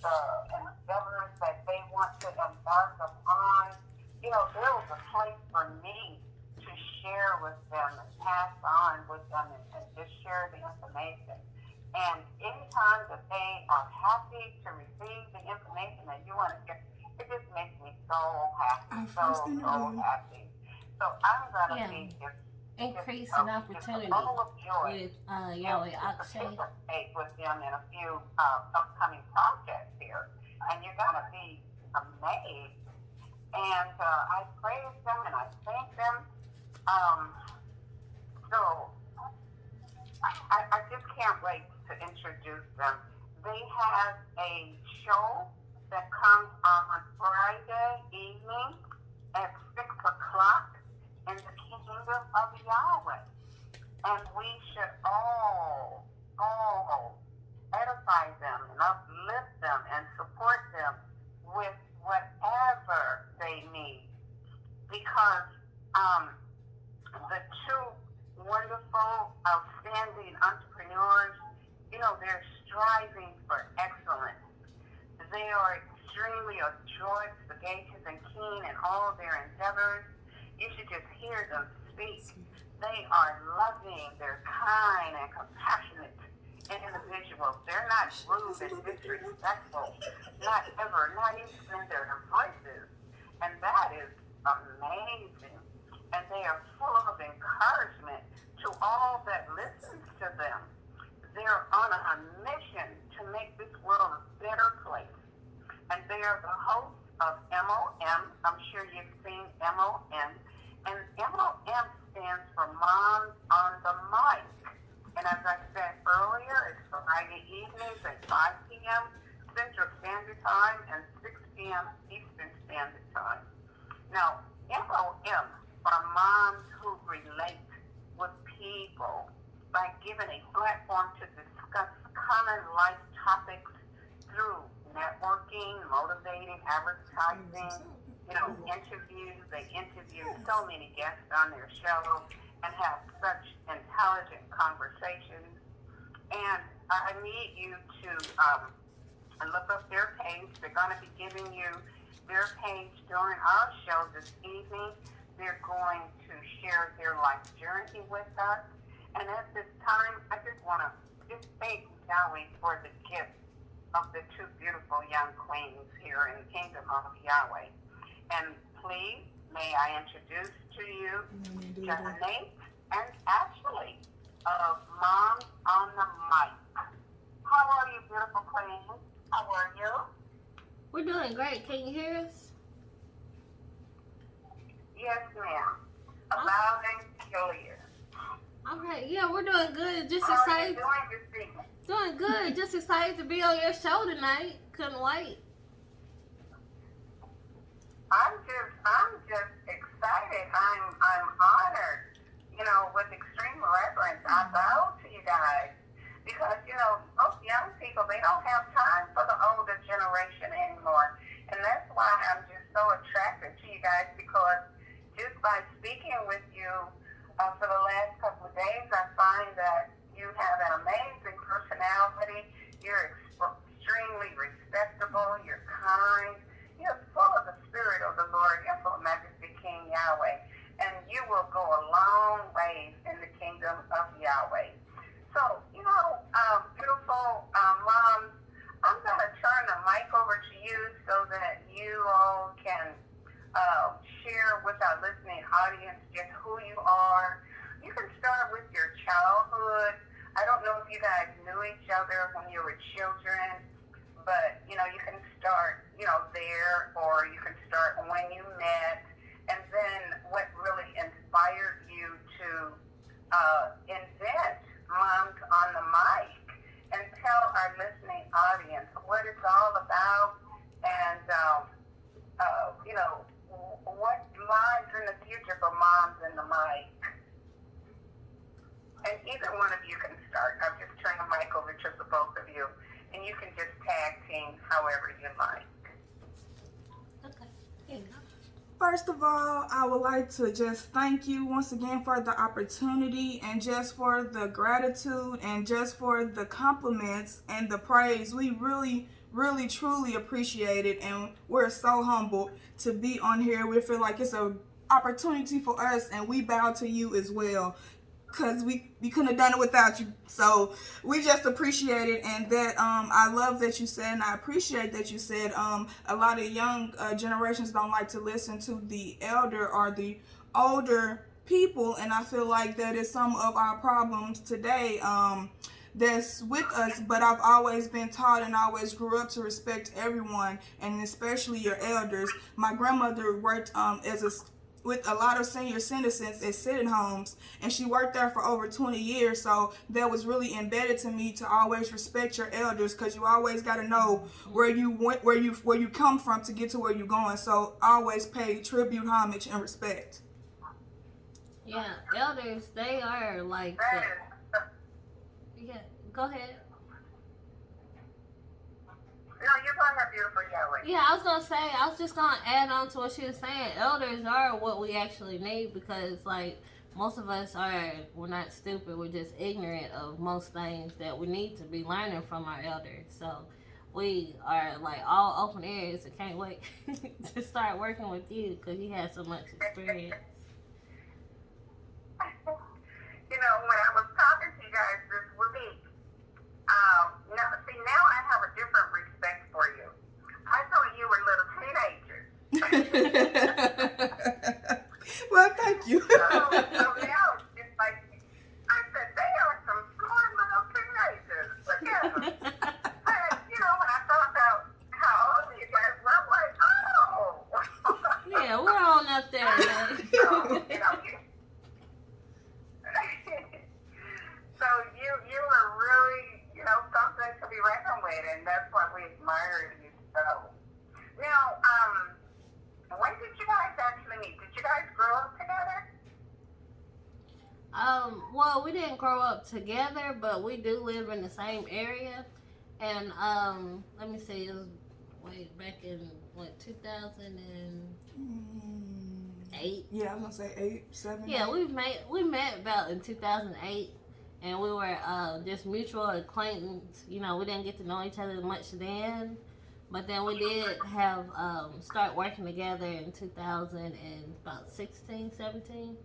the endeavors that they want to embark upon. There was a place for me to share with them and pass on with them and just share the information. And anytime that they are happy to receive the information that you want to share, it just makes me so happy, so happy. So I'm going to be just increasing opportunity full of joy with Yahweh to Akshay. participate with them in a few upcoming projects here. And you're going to be amazed. And I praise them and I thank them. So I just can't wait to introduce them. They have a show that comes on Friday evening at 6 o'clock in the Kingdom of Yahweh. And we should all edify them and uplift them and support them with whatever they need. Because the two wonderful, outstanding entrepreneurs, they're striving for excellence. They are extremely adroit, sagacious, and keen in all their endeavors. You should just hear them speak. They are loving, they're kind and compassionate individuals. They're not rude and disrespectful, not even in their voices. And that is amazing. And they are full of encouragement to all that listens to them. They're on a mission to make this world a better place. And they are the hosts of MOM. I'm sure you've seen MOM. And MOM stands for Moms on the Mic. And as I said earlier, it's Friday evenings at 5 p.m. Central Standard Time and 6 p.m. Eastern Standard Time. Now, MOM are moms who relate with people by giving a platform to discuss common life topics through networking, motivating, advertising, interviews. They interview so many guests on their show and have such intelligent conversations. And I need you to look up their page. They're going to be giving you their page during our show this evening. They're going to share their life journey with us. And at this time, I just want to thank Yahweh for the gift of the two beautiful young queens here in the Kingdom of Yahweh. And please, may I introduce to you Johnnatate and Ashley of Moms on the Mic. How are you, beautiful queens? How are you? We're doing great. Can you hear us? Yes, ma'am. Loud and clear. All right. Yeah, we're doing good. Just How excited. How are you doing this evening? Doing good. Just excited to be on your show tonight. Couldn't wait. I'm just excited. I'm honored. With extreme reverence, I bow to you guys because most young people, they don't have time for the older generation anymore, and that's why I'm just so attracted to you guys because just by speaking with you for the last couple of days, I find that you have an amazing personality. You're extremely respectable. You're kind. You're full of the Spirit of the Lord. You're full of Majesty King Yahweh. And you will go a long ways in the Kingdom of Yahweh. So, beautiful moms, I'm going to turn the mic over to you so that you all can share with our listening audience just who you are. You can start with your childhood. I don't know if you guys knew each other when you were children, but, you can start, there, or you can start when you met, and then what really inspired you to invent Moms on the Mic, and tell our listening audience what it's all about, and, what lies in the future for Moms in the Mic. And either one of you can start. I'll just turn the mic over to the both of you, and you can just tag team however you like. Okay. Here you go. First of all, I would like to just thank you once again for the opportunity and just for the gratitude and just for the compliments and the praise. We really really, truly appreciate it, and we're so humbled to be on here. We feel like it's an opportunity for us, and we bow to you as well, because we couldn't have done it without you. So we just appreciate it, and that I love that you said, and I appreciate that you said a lot of young generations don't like to listen to the elder or the older people, and I feel like that is some of our problems today. That's with us, but I've always been taught and always grew up to respect everyone, and especially your elders. My grandmother worked with a lot of senior citizens at sitting homes, and she worked there for over 20 years. So that was really embedded to me to always respect your elders, because you always got to know where you went, where you come from to get to where you're going. So always pay tribute, homage, and respect. Yeah, elders, they are like yeah, go ahead. No, you're going to beautiful Yahweh. Yeah, I was gonna say, I was just gonna add on to what she was saying. Elders are what we actually need, because like most of us we're not stupid, we're just ignorant of most things that we need to be learning from our elders. So we are like all open ears and can't wait to start working with you, because you have so much experience. You know, when I was talking to you guys this week, now I have a different respect for you. I thought you were little teenagers. Well, thank you. So now it's like, I said, they are some smart little teenagers. Look at them. But, you know, when I thought about how old you guys were, I'm like, oh. Yeah, we're on up there, man. So, you were really, something to be reckoned with, and that's why we admire you so. Now, when did you guys actually meet? Did you guys grow up together? Well, we didn't grow up together, but we do live in the same area. And let me see, it was back in 2008. Yeah, I was gonna say 8, 7. Yeah, we met about in 2008, and we were just mutual acquaintance. You know, we didn't get to know each other much then, but then we did have start working together in 2016, 17.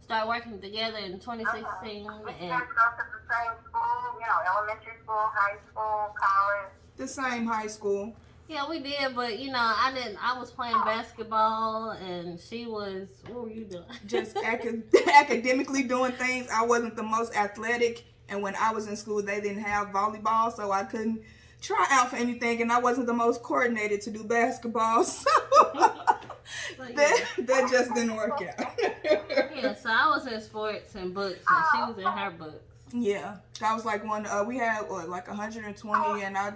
Start working together in 2016. Did you And guys go to the same school? Elementary school, high school, college? The same high school. yeah, we did, but I was playing basketball, and she was, what were you doing? Just academically doing things. I wasn't the most athletic, and when I was in school, they didn't have volleyball, so I couldn't try out for anything, and I wasn't the most coordinated to do basketball, so that just didn't work out. Yeah, so I was in sports and books, and she was in her books. Yeah, that was like one. We had like 120, and I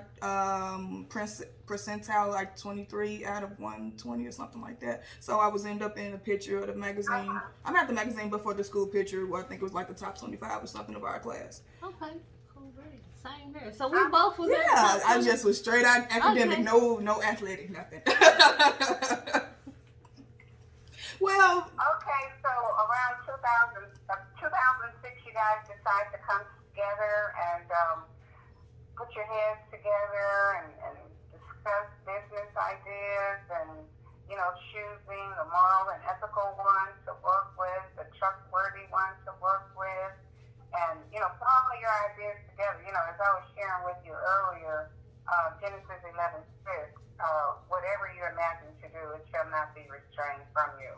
percentile like 23 out of 120 or something like that. So I was end up in a picture of the magazine. I'm not the magazine, but for the school picture, where I think it was like the top 25 or something of our class. Okay, cool, great. Same here. So we both was. Yeah, I just was straight out academic, okay. no athletic, nothing. Well. Okay, so around 2006, you guys decided to come together and put your heads together and discuss business ideas and, choosing the moral and ethical one to work with, the trustworthy one to work with, and, put all of your ideas together. As I was sharing with you earlier, Genesis 11:6, whatever you imagine to do, it shall not be restrained from you.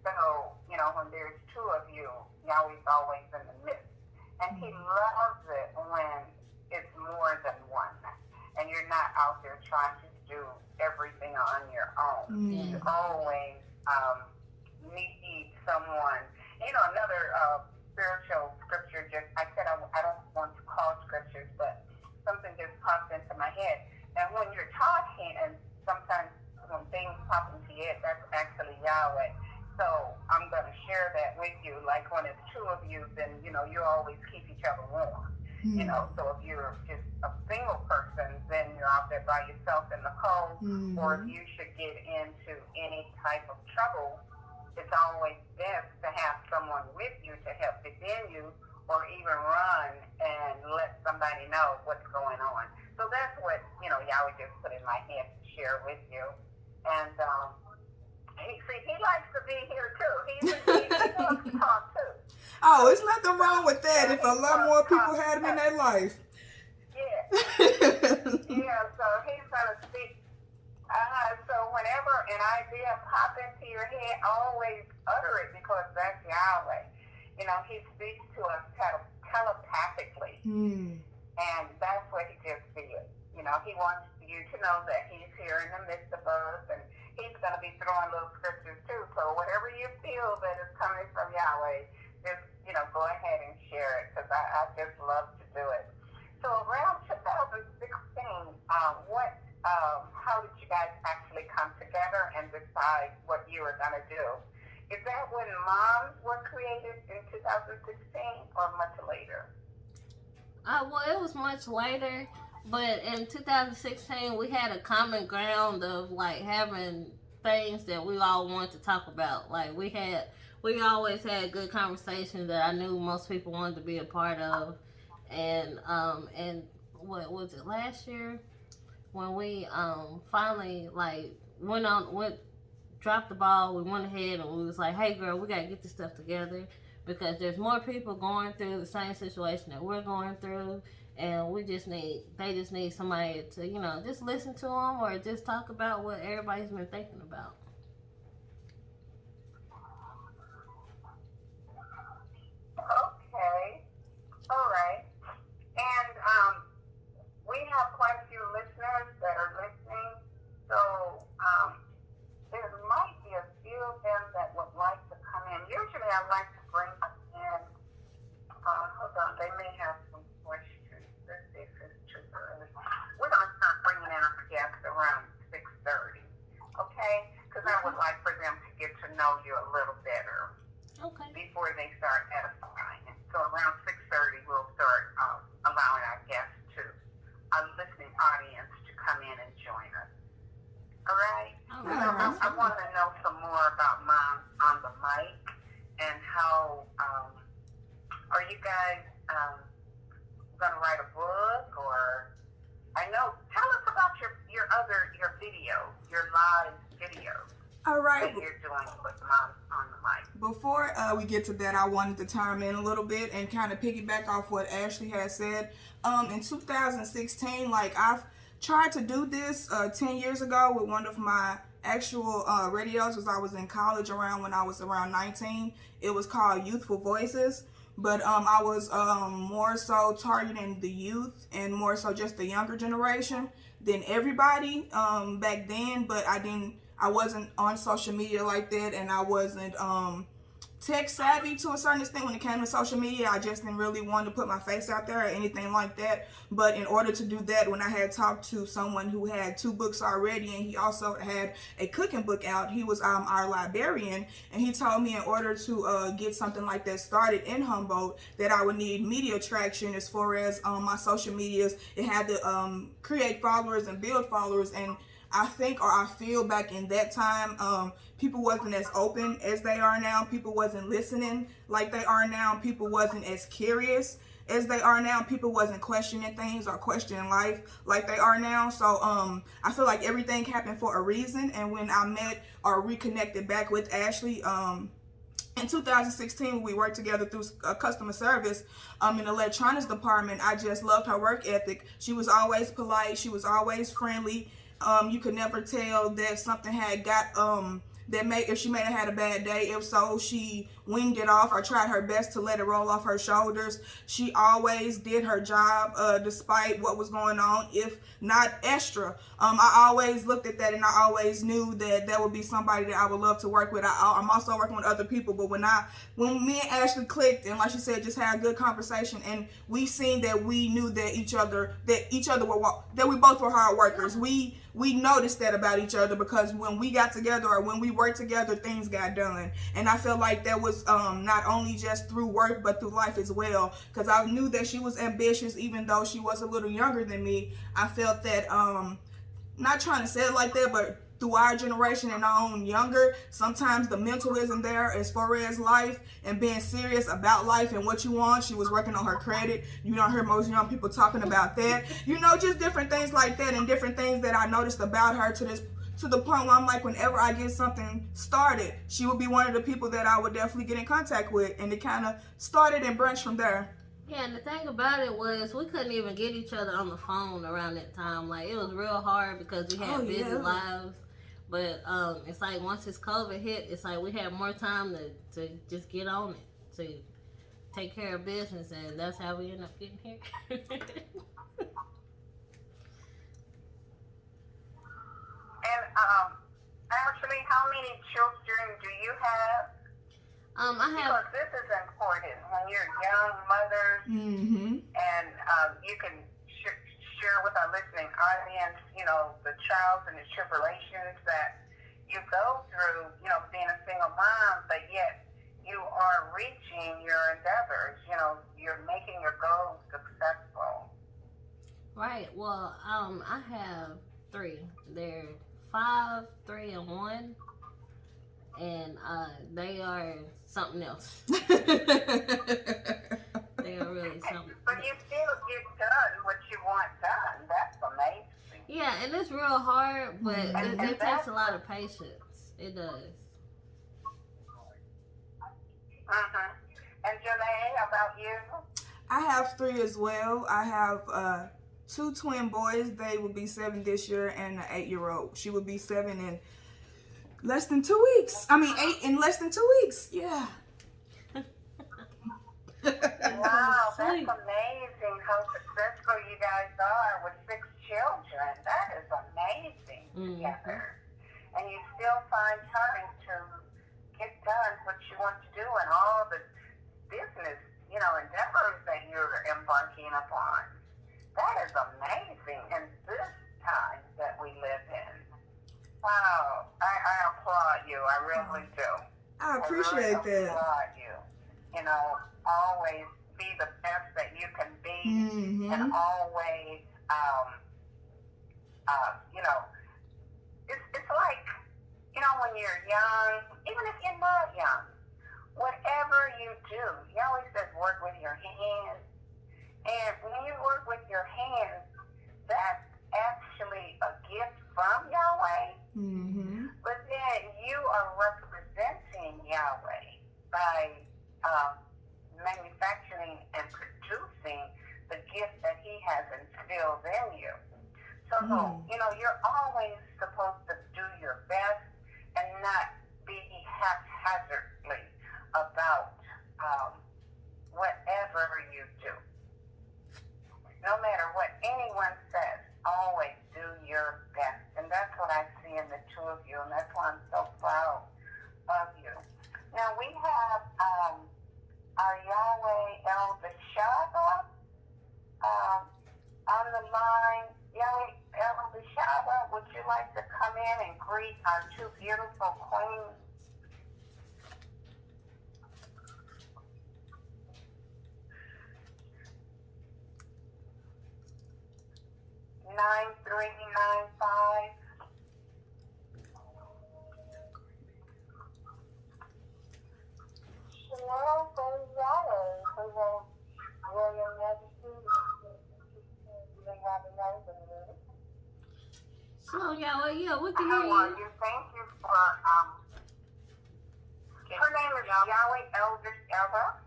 So, when there's two of you, Yahweh's always in the midst. And he loves it when it's more than one. And you're not out there trying to do everything on your own. You always need someone. Another spiritual scripture, I said I don't want to call scriptures, but something just popped into my head. And when you're talking, and sometimes when things pop into your head, that's actually Yahweh. So I'm going to share that with you. Like when it's two of you, then, you always keep each other warm. So if you're just a single person, then you're out there by yourself in the cold. Or if you should get into any type of trouble, it's always best to have someone with you to help defend you, or even run and let somebody know what's going on. So that's what, Yahweh just put in my head to share with you. And he likes to be here too. He loves to talk too. Oh, it's nothing wrong with that if a lot more people had him in their life. Yeah. Yeah, so he's going to speak. So whenever an idea pops into your head, always utter it because that's Yahweh. He speaks to us telepathically. And that's what he just did. He wants you to know that he's here in the midst of us, and he's going to be throwing little scriptures too. So whatever you feel that is coming from Yahweh, just, go ahead and share it, because I just love to do it. So around 2016, how did you guys actually come together and decide what you were going to do? Is that when Moms were created in 2016 or much later? Well, it was much later, but in 2016 we had a common ground of like having things that we all wanted to talk about. Like we always had good conversations that I knew most people wanted to be a part of, and what was it, last year when we finally like dropped the ball. We went ahead and we was like, hey girl, we gotta get this stuff together, because there's more people going through the same situation that we're going through, and they just need somebody to, just listen to them or just talk about what everybody's been thinking about. Okay. All right. And we have quite a few listeners that are listening, so there might be a few of them that would like to come in. Usually I like to bring them in. Hold on, they may have some questions. Let's see if it's too early. We're going to start bringing in our guests around 6:30, okay? Because I would like for them to get to know you a little better. Okay. Before they start edifying. So around 6:30, we'll start allowing our guests our listening audience to come in and join us. All right? All right. I want to know some more about Moms on the Mic and how are you guys going to write a book, or tell us about your videos, your live videos. All right. That you're doing with Moms on the Mic. Before we get to that, I wanted to chime in a little bit and kind of piggyback off what Ashley has said. In 2016, I've tried to do this 10 years ago with one of my actual radios as I was in college when I was around 19. It was called Youthful Voices, but I was more so targeting the youth and more so just the younger generation than everybody back then, but I wasn't on social media like that, and I wasn't tech savvy to a certain extent when it came to social media. I just didn't really want to put my face out there or anything like that. But in order to do that, when I had talked to someone who had 2 books already, and he also had a cooking book out, he was our librarian, and he told me in order to get something like that started in Humboldt, that I would need media traction as far as my social medias. It had to create followers and build followers, and I feel back in that time, people wasn't as open as they are now. People wasn't listening like they are now. People wasn't as curious as they are now. People wasn't questioning things or questioning life like they are now. So I feel like everything happened for a reason. And when I met or reconnected back with Ashley, in 2016, we worked together through customer service in the electronics department. I just loved her work ethic. She was always polite. She was always friendly. You could never tell that something had got if she may have had a bad day. If so, she winged it off or tried her best to let it roll off her shoulders. She always did her job despite what was going on, if not extra. I always looked at that, and I always knew that would be somebody that I would love to work with. I'm also working with other people, but when me and Ashley clicked, and like she said, just had a good conversation, and we seen that we knew that we both were hard workers. We noticed that about each other, because when we got together or when we worked together, things got done. And I felt like that was not only just through work, but through life as well, because I knew that she was ambitious. Even though she was a little younger than me, I felt that, not trying to say it like that, but through our generation and our own younger, sometimes the mental isn't there as far as life and being serious about life and what you want. She was working on her credit. You don't hear most young people talking about that. You know, just different things like that, and different things that I noticed about her to the point where I'm like, whenever I get something started, she would be one of the people that I would definitely get in contact with, and it kind of started and branched from there. Yeah, and the thing about it was we couldn't even get each other on the phone around that time. Like, it was real hard because we had busy lives. But it's like once this COVID hit, it's like we had more time to just get on it, to take care of business, and that's how we end up getting here. And actually, how many children do you have? I have. Because this is important when you're young mothers, and you can share with our listening audience, you know, the trials and the tribulations that you go through, you know, being a single mom, but yet you are reaching your endeavors. You know, you're making your goals successful. Right. Well, I have 3. They're 5, 3, and 1. And they are something else. They are really something. But you still get done what you want done. That's amazing. Yeah, and it's real hard, but it takes a lot of patience. It does. And Johnnae, how about you? I have 3 as well. I have 2 twin boys. They will be 7 this year, and an 8-year-old. She will be 7 in less than 2 weeks. 8 in less than 2 weeks. Yeah. Wow, that's amazing how successful you guys are with 6 children. That is amazing together. And you still find time to get done what you want to do and all the business, you know, endeavors that you're embarking upon. That is amazing in this time that we live in. Wow, I applaud you. I really do. I appreciate I really that. applaud you. You know, always be the best that you can be, and always, you know, it's like, you know, when you're young, even if you're not young, whatever you do, he always says work with your hands. And when you work with your hands, that's actually a gift from Yahweh. But then you are representing Yahweh by manufacturing and producing the gift that he has instilled in you. So, you know, you're always supposed to do your best and not be haphazardly about whatever you do. No matter what anyone says, always do your best. And that's what I see in the 2 of you, and that's why I'm so proud of you. Now, we have our Yahweh El Bashaba on the line. Yahweh El Bashaba, would you like to come in and greet our 2 beautiful queens? (9395). Shalom, praise Yahweh, praise Royal Majesty, So, Yahweh, yeah, we can how hear are you. you? Thank you for, her name is Yahweh Elders Elba.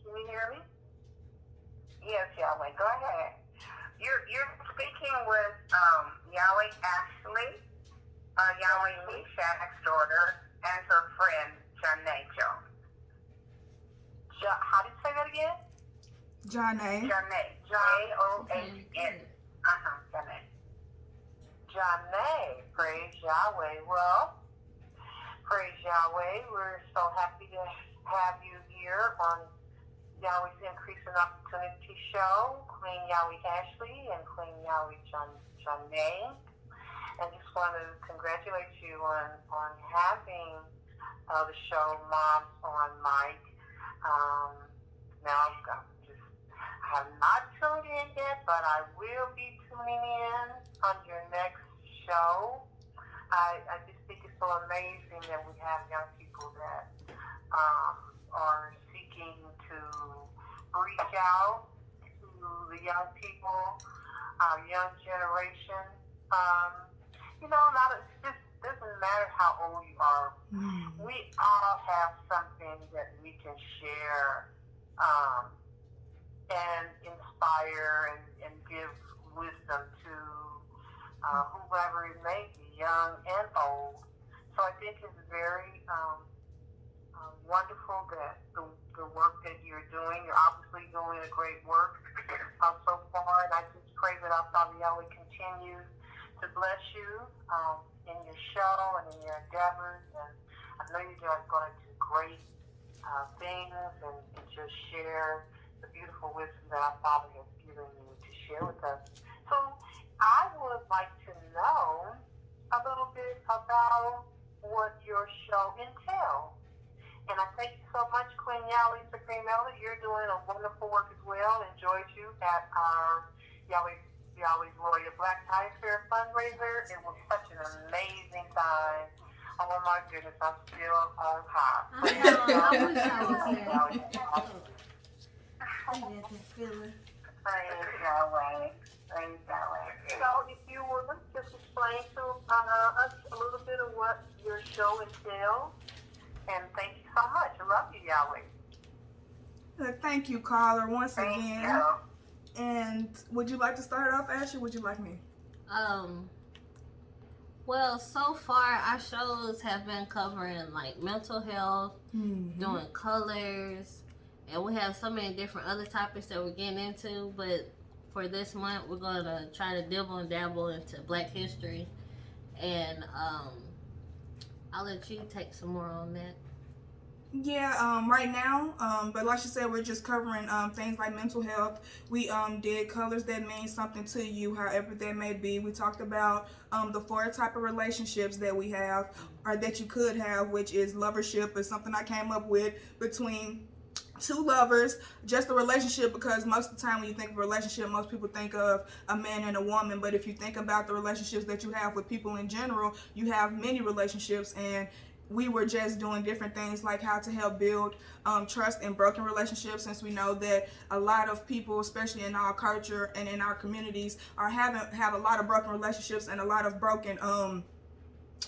Can you hear me? Yes, Yahweh, go ahead. You're speaking with Yahweh Ashley, Yahweh Meshach's daughter, and her friend JohnnateJones. How do you say that again? Johnnate. Johnnate. John. Johnnate. Johnnate. Praise Yahweh. Well, praise Yahweh. We're so happy to have you here on Yahweh's Increasing Opportunity Show, Queen Yahweh Ashley and Queen Yahweh Johnnate. And just want to congratulate you on having the show Moms on Mic. Now, I have not tuned in yet, but I will be tuning in on your next show. I just think it's so amazing that we have young people that are seeking to reach out to the young people, our young generation. It just doesn't matter how old you are. We all have something that we can share and inspire and give wisdom to whoever it may be, young and old. So I think it's very wonderful that the work that you're doing. You're obviously doing a great work so far, and I just pray that our Father Yahweh continues to bless you in your show and in your endeavors. And I know you're going to do great things and just share the beautiful wisdom that our Father has given you to share with us. So I would like to know a little bit about what your show entails. And I thank you so much, Queen Yahweh, Supreme Elder. You're doing a wonderful work as well. Enjoyed you at our Yahweh's Royal Black Tie Fair fundraiser. It was such an amazing time. Oh my goodness, I'm still on high. I know, I wish I was there. I get that feeling. Praise Yahweh. Praise Yahweh. So if you would just explain to us a little bit of what your show entails. And thank you so much. I love you, Yahweh. Thank you, caller, once Thank again. you. And would you like to start off, Ashley? Would you like me? Well, so far our shows have been covering like mental health, doing colors, and we have so many different other topics that we're getting into. But for this month, we're gonna try to dibble and dabble into Black history, and I'll let you take some more on that. Yeah, right now, but like you said, we're just covering things like mental health. We did colors that mean something to you, however that may be. We talked about the 4 type of relationships that we have, or that you could have, which is lovership, is something I came up with between 2 lovers, just a relationship, because most of the time when you think of a relationship, most people think of a man and a woman. But if you think about the relationships that you have with people in general, you have many relationships, and we were just doing different things like how to help build trust in broken relationships, since we know that a lot of people, especially in our culture and in our communities, have a lot of broken relationships and a lot of broken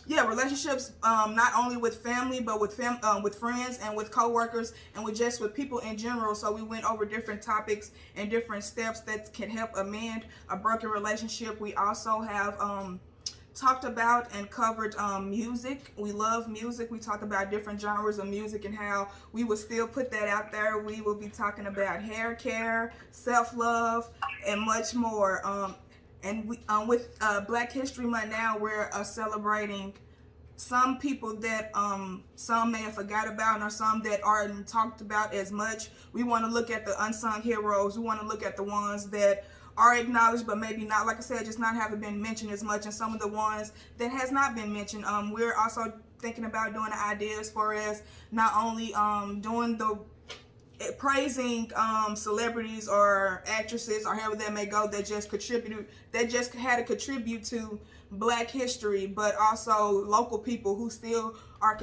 relationships, not only with family, but with friends and with co-workers and with people in general. So we went over different topics and different steps that can help amend a broken relationship. We also have talked about and covered music. We love music. We talked about different genres of music and how we will still put that out there. We will be talking about hair care, self-love, and much more. And we, with Black History Month now, we're celebrating some people that some may have forgot about, or some that aren't talked about as much. We want to look at the unsung heroes. We want to look at the ones that are acknowledged, but maybe not, like I said, just not haven't been mentioned as much, and some of the ones that has not been mentioned. We're also thinking about doing the ideas for us, not only doing the praising celebrities or actresses or however that may go that just had to contribute to Black history, but also local people who still are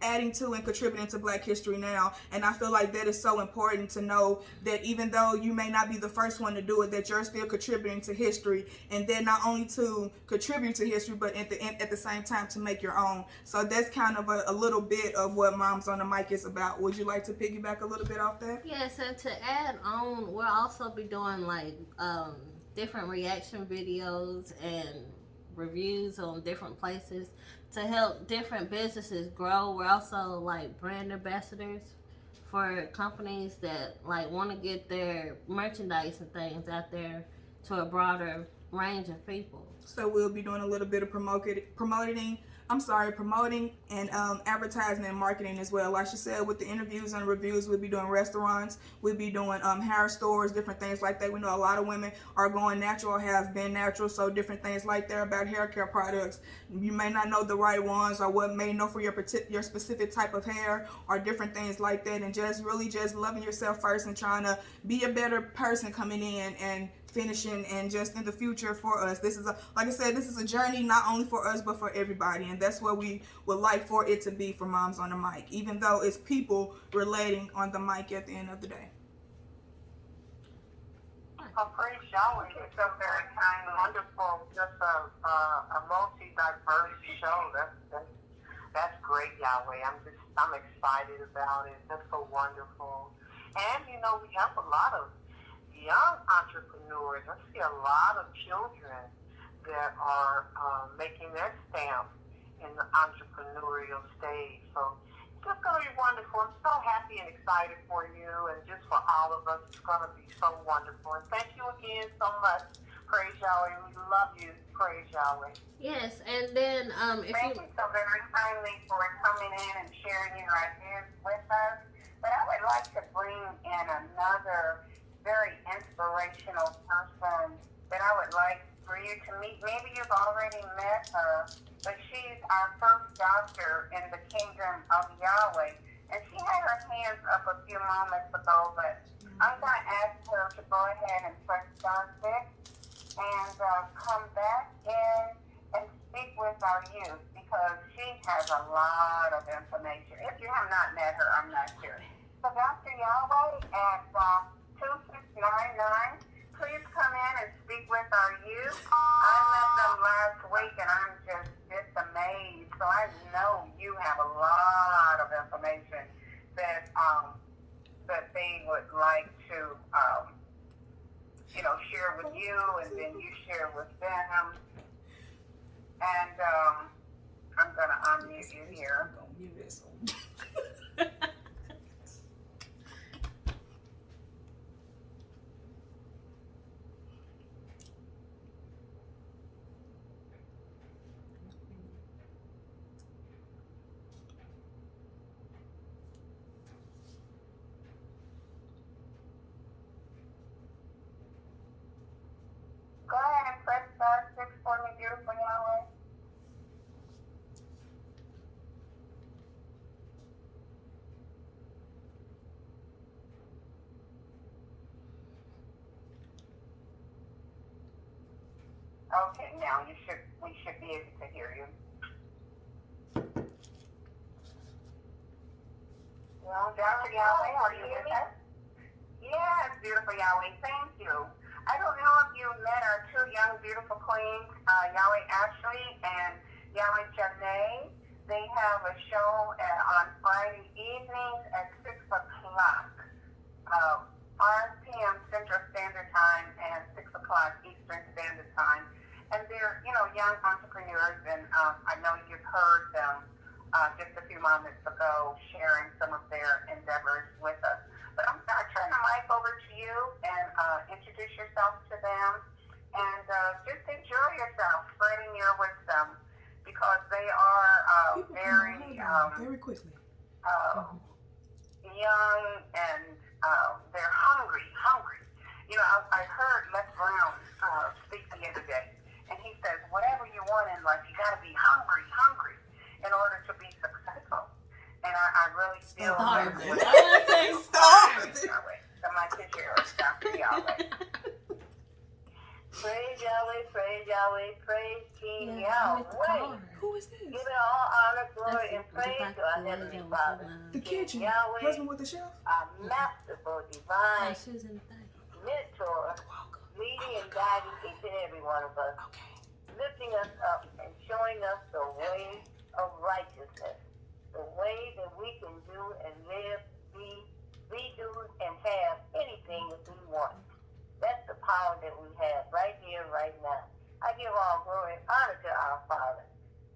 adding to and contributing to Black history now. And I feel like that is so important to know, that even though you may not be the first one to do it, that you're still contributing to history, and then not only to contribute to history, but at the same time to make your own. So that's kind of a little bit of what Moms on the Mic is about. Would you like to piggyback a little bit off that? Yes, and to add on, we'll also be doing like different reaction videos and reviews on different places to help different businesses grow. We're also like brand ambassadors for companies that like want to get their merchandise and things out there to a broader range of people. So we'll be doing a little bit of promoting and advertising and marketing as well. Like she said, with the interviews and reviews, we'll be doing restaurants, we'll be doing hair stores, different things like that. We know a lot of women are going natural, have been natural, so different things like that about hair care products. You may not know the right ones, or what may know for your specific type of hair, or different things like that, and just really just loving yourself first and trying to be a better person coming in and finishing and just in the future for us. This is like I said, this is a journey not only for us but for everybody, and that's what we would like for it to be for Moms on the Mic, even though it's people relating on the mic at the end of the day. Well, praise Yahweh. It's so very kind and wonderful. Just a multi-diverse show. That's great, Yahweh. I'm excited about it. That's so wonderful. And we have a lot of young entrepreneurs. I see a lot of children that are making their stamp in the entrepreneurial stage. So it's just going to be wonderful. I'm so happy and excited for you, and just for all of us. It's going to be so wonderful. And thank you again so much. Praise Yahweh. We love you. Praise Yahweh. Yes, and then Thank you so very kindly for coming in and sharing your ideas with us. But I would like to bring in another very inspirational person that I would like for you to meet. Maybe you've already met her, but she's our first doctor in the kingdom of Yahweh. And she had her hands up a few moments ago, but I'm going to ask her to go ahead and press star 6 and come back in and speak with our youth, because she has a lot of information. If you have not met her, I'm not sure. So Dr. Yahweh at 2699, please come in and speak with our youth. I met them last week and I'm just amazed. So I know you have a lot of information that they would like to share with you, and then you share with them. And I'm gonna unmute you here. Go ahead and press star 6 for me, beautiful Yahweh. Okay, now we should be able to hear you. Well, Dr. Yahweh, are you with us? Yes, beautiful Yahweh, thank you. I don't know if you met our two young, beautiful queens, Yahweh Ashley and Yahweh JohnnateJones. They have a show on Friday evenings at 6 o'clock, 5 p.m. Central Standard Time and 6 o'clock Eastern Standard Time. And they're, young entrepreneurs, and I know you've heard them just a few moments ago sharing some of their endeavors with us. But I'm going to turn the mic over to you and introduce yourself to them, and just enjoy yourself spreading your wisdom, because they are very quickly young, and they're hungry. I heard Les Brown speak the other day, and he says, whatever you want in life, you got to be hungry in order to be successful. And I really feel that. Praise Yahweh, praise Yahweh, praise King Yahweh. Who is this? Give it all honor, glory, and praise to our Heavenly Father. The kitchen. Yahweh, Husband with the chef? our masterful, divine mentor, leading and guiding each and every one of us, lifting us up and showing us the way of righteousness, the way that we can do and live, be, do, and have anything that we want. That's the power that we have right here, right now. I give all glory and honor to our Father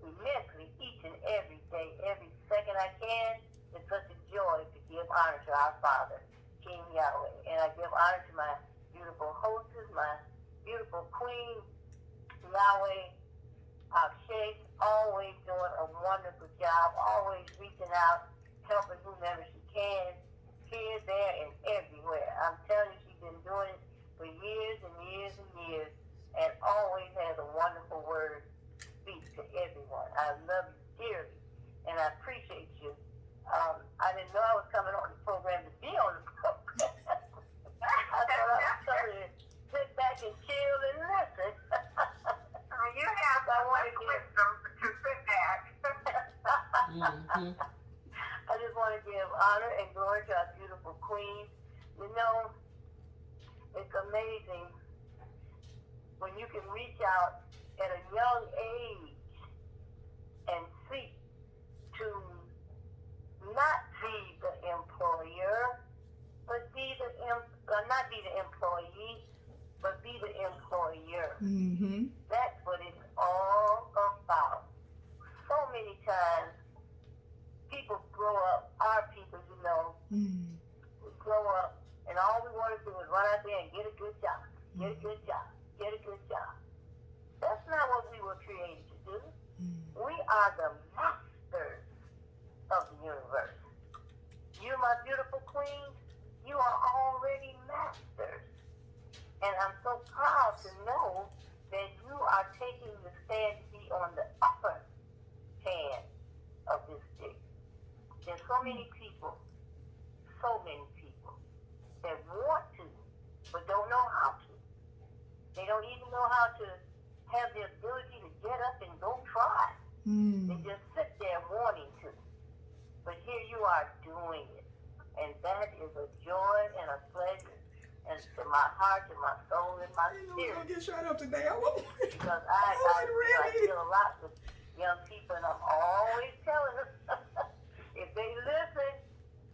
immensely each and every day, every second I can. It's such a joy to give honor to our Father, King Yahweh. And I give honor to my beautiful hostess, my beautiful queen, Yahweh, our sheikh, always doing a wonderful job, always reaching out, helping whomever she can, here, there, and everywhere. I'm telling you, she's been doing it for years and years and years, and always has a wonderful word to speak to everyone. I love you dearly, and I appreciate you. I didn't know I was coming on the program to be on the program. I thought I was coming to sit back and I just want to give honor and glory to our beautiful queen. You know, it's amazing when you can reach out at a young age and seek to not be the employer, but not be the employee, but be the employer. Mm-hmm. That's what it's all about. So many times, people grow up, our people, you know, we grow up, and all we want to do is run out there and get a good job, get a good job, get a good job. That's not what we were created to do. We are the masters of the universe. You, my beautiful queen, you are already masters. And I'm so proud to know that you are taking the stand to be on the upper hand of this stick. There's so many people that want to, but don't know how to. They don't even know how to have the ability to get up and go try. They just sit there wanting to. But here you are doing it. And that is a joy and a pleasure. And to my heart, to my soul, and my spirit. We're going to get shot up today. I won't. Because I deal a lot with young people, and I'm always telling them, if they listen,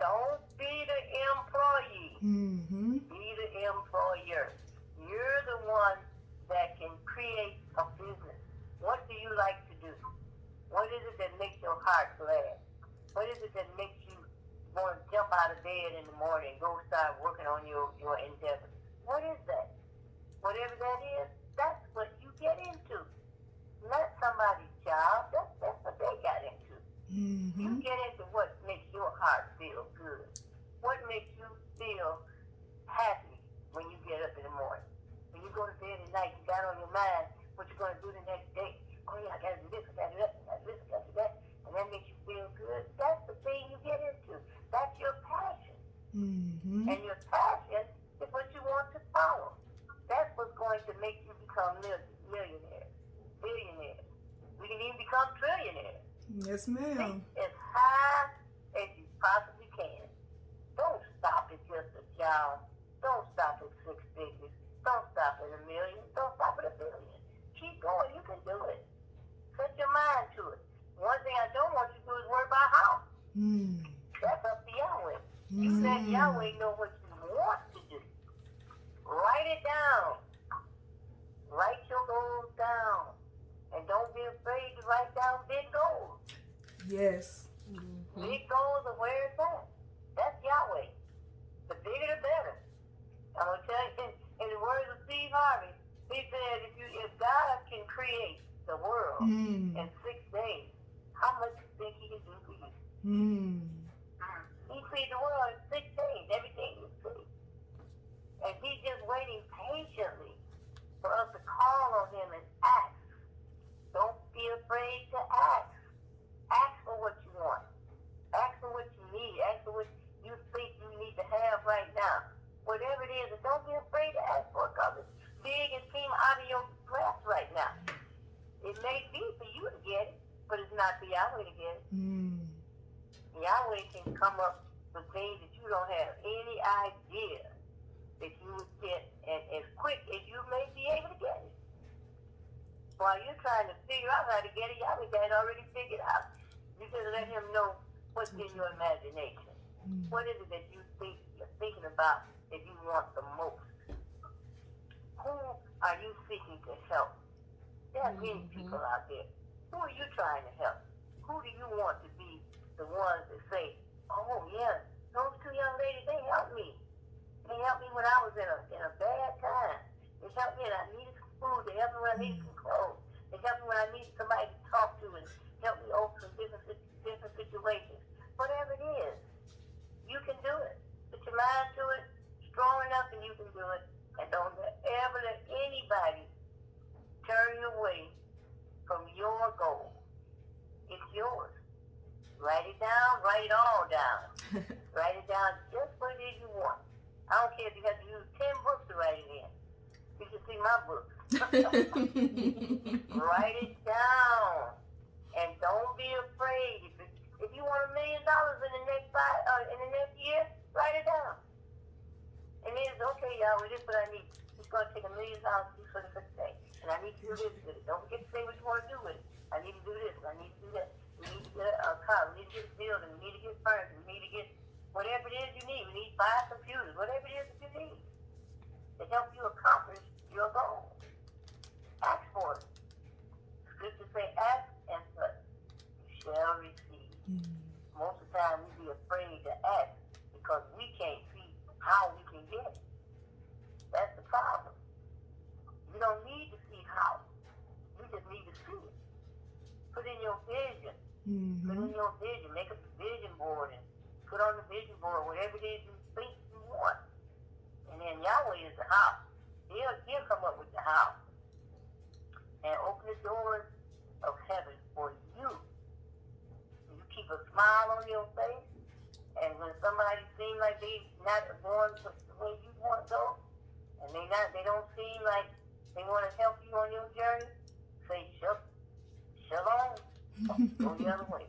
don't be the employee. Be the employer. You're the one that can create a business. What do you like to do? What is it that makes your heart glad? What is it that makes you want to jump out of bed in the morning and go start working on your endeavors? What is that? Whatever that is, that's what you get into. Not somebody's job. That's what they got into. You get into what makes your heart feel good. What makes you feel happy when you get up in the morning. When you go to bed at night, you got on your mind what you're going to do the next day. Oh yeah, I got to do this, I got to do that, I got to do this, I got to do that. And that makes you feel good. That's the thing you get into. That's your passion. And your passion is what you want to follow. That's what's going to make you become millionaires, billionaires. We can even become trillionaires. Yes, ma'am. Think as high as you possibly can. Don't stop at just a job. Don't stop at 6 figures. Don't stop at $1 million. Don't stop at $1 billion. Keep going. You can do it. Set your mind to it. One thing I don't want you to do is worry about how. That's up to Yahweh. You let Yahweh know what you want to do. Write it down. Write your goals down. And don't be afraid to write down big goals. Yes. Big goals are where it's at. That's Yahweh. The bigger the better. I'm going to tell you, in the words of Steve Harvey, he said, if God can create the world in 6 days, how much do you think he can do for you? He created the world in 6 days, everything you see. And he's just waiting patiently for us to call on him and ask. Don't be afraid to ask. Ask for what you want. Ask for what you need. Ask for what you think you need to have right now. Whatever it is, and don't be afraid to ask for it because it's big and seem out of your grasp right now. It may be for you to get it, but it's not for Yahweh to get it. Yahweh can come up with things that you don't have any idea that you would get, and as quick as you may be able to get it. While you're trying to figure out how to get it, Yahweh got it already figured out. You just let him know what's in your imagination. What is it that you're thinking about that you want the most? Who are you seeking to help? There are many people out there. Who are you trying to help? Who do you want to be the ones that say, oh yeah, those 2 young ladies, they helped me. They helped me when I was in a bad time. They helped me when I needed some food. They helped me when I needed some clothes. They helped me when I needed somebody to talk to and help me over some different situations. Whatever it is, you can do it. Put your mind to it, strong enough, and you can do it. And don't ever let anybody turn you away from your goal. It's yours. Write it down, write it all down. Write it down just what it is you want. I don't care if you have to use 10 books to write it in. You can see my books. Write it down. And don't be afraid. If Yahweh, this is what I need. It's going to take $1 million to do for today. And I need to do this with it. Don't forget to say what you want to do with it. I need to do this. I need to do that. We need to get a car. We need to get a building. We need to get furniture. We need to get whatever it is you need. We need 5 computers. Whatever it is that you need to help you accomplish your goal. Ask for it. Scripture say, ask and such. You shall receive. Most of the time we be afraid to ask because we can't see how we can get it. That's the problem. You don't need to see how. You just need to see it. Put in your vision. Put in your vision. Make a vision board and put on the vision board whatever it is you think you want. And then Yahweh is the how. He'll come up with the how. And open the doors of heaven for you. You keep a smile on your face. And when somebody seems like they not going the way you want to go, and they don't seem like they want to help you on your journey, say shalom. Go the other way.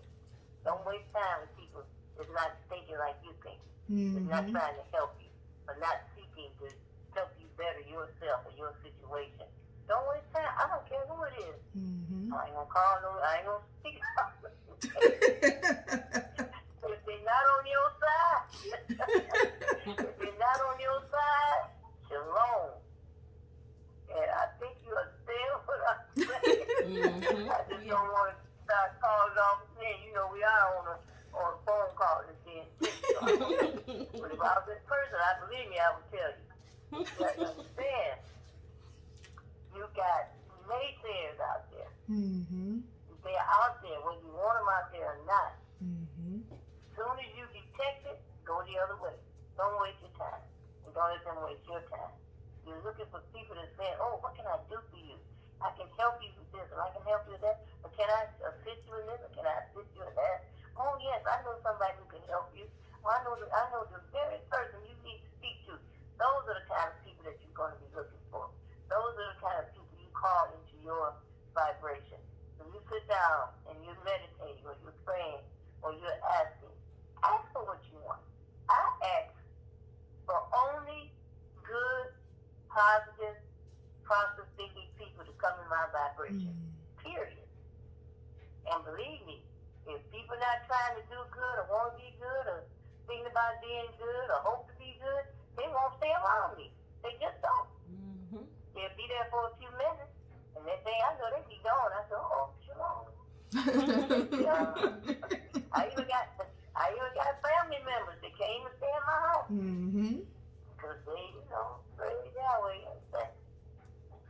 Don't waste time with people that's not thinking like you think. That's not trying to help you, but not seeking to help you better yourself or your situation. Don't waste time. I don't care who it is. I ain't gonna call no. I ain't gonna speak. If they're not on your side, if they're not on your side, shalom. And I think you understand what I'm saying. I just don't want to start calling off and saying, we are on a phone call and saying, but if I was in person, believe me, I would tell you. You got to understand. You got naysayers out there. They're out there, whether you want them out there or not. As soon as you detect it, go the other way. Don't waste your time. And don't let them waste your time. You're looking for people that say, oh, what can I do for you? I can help you with this, or I can help you with that. Or can I assist you in this, or can I assist you in that? Oh, yes, I know somebody who can help you. Well, I know the very person you need to speak to. Those are the kind of people that you're going to be looking for. Those are the kind of people you call into your vibration. When you sit down and you're meditating, or you're praying, or you're asking, ask for what you want. I ask for only good, positive, prosperous thinking people to come in my vibration. Period. And believe me, if people not trying to do good or want to be good or thinking about being good or hope to be good, they won't stay around me. They just don't. They'll be there for a few minutes, and they say, I know they be gone. I say, oh, shalom. I even got family members that came and stay in my house. Because they, praise Yahweh.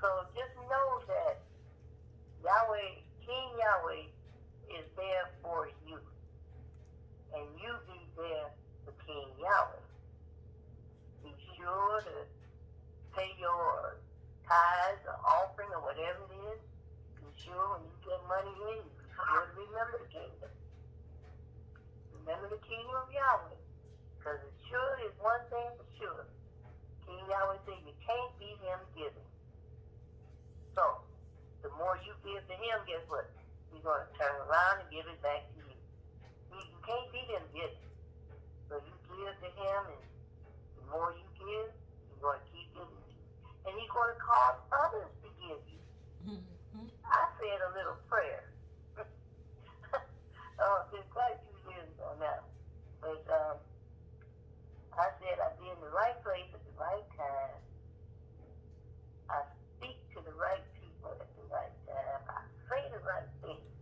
So just know that Yahweh, King Yahweh, is there for you. And you be there for King Yahweh. Be sure to pay your tithes or offering or whatever it is. Be sure when you get money in, be sure to remember the kingdom. Remember the kingdom of Yahweh. Because it sure is one thing for sure. King Yahweh said you can't beat him giving. So, the more you give to him, guess what? He's going to turn around and give it back to you. You can't beat him giving. So you give to him, and the more you give, he's going to keep giving to you. And he's going to cause others to give you. I said a little prayer. It's quite a few years ago now. But I said I'd be in the right place at the right time. I speak to the right people at the right time. I say the right things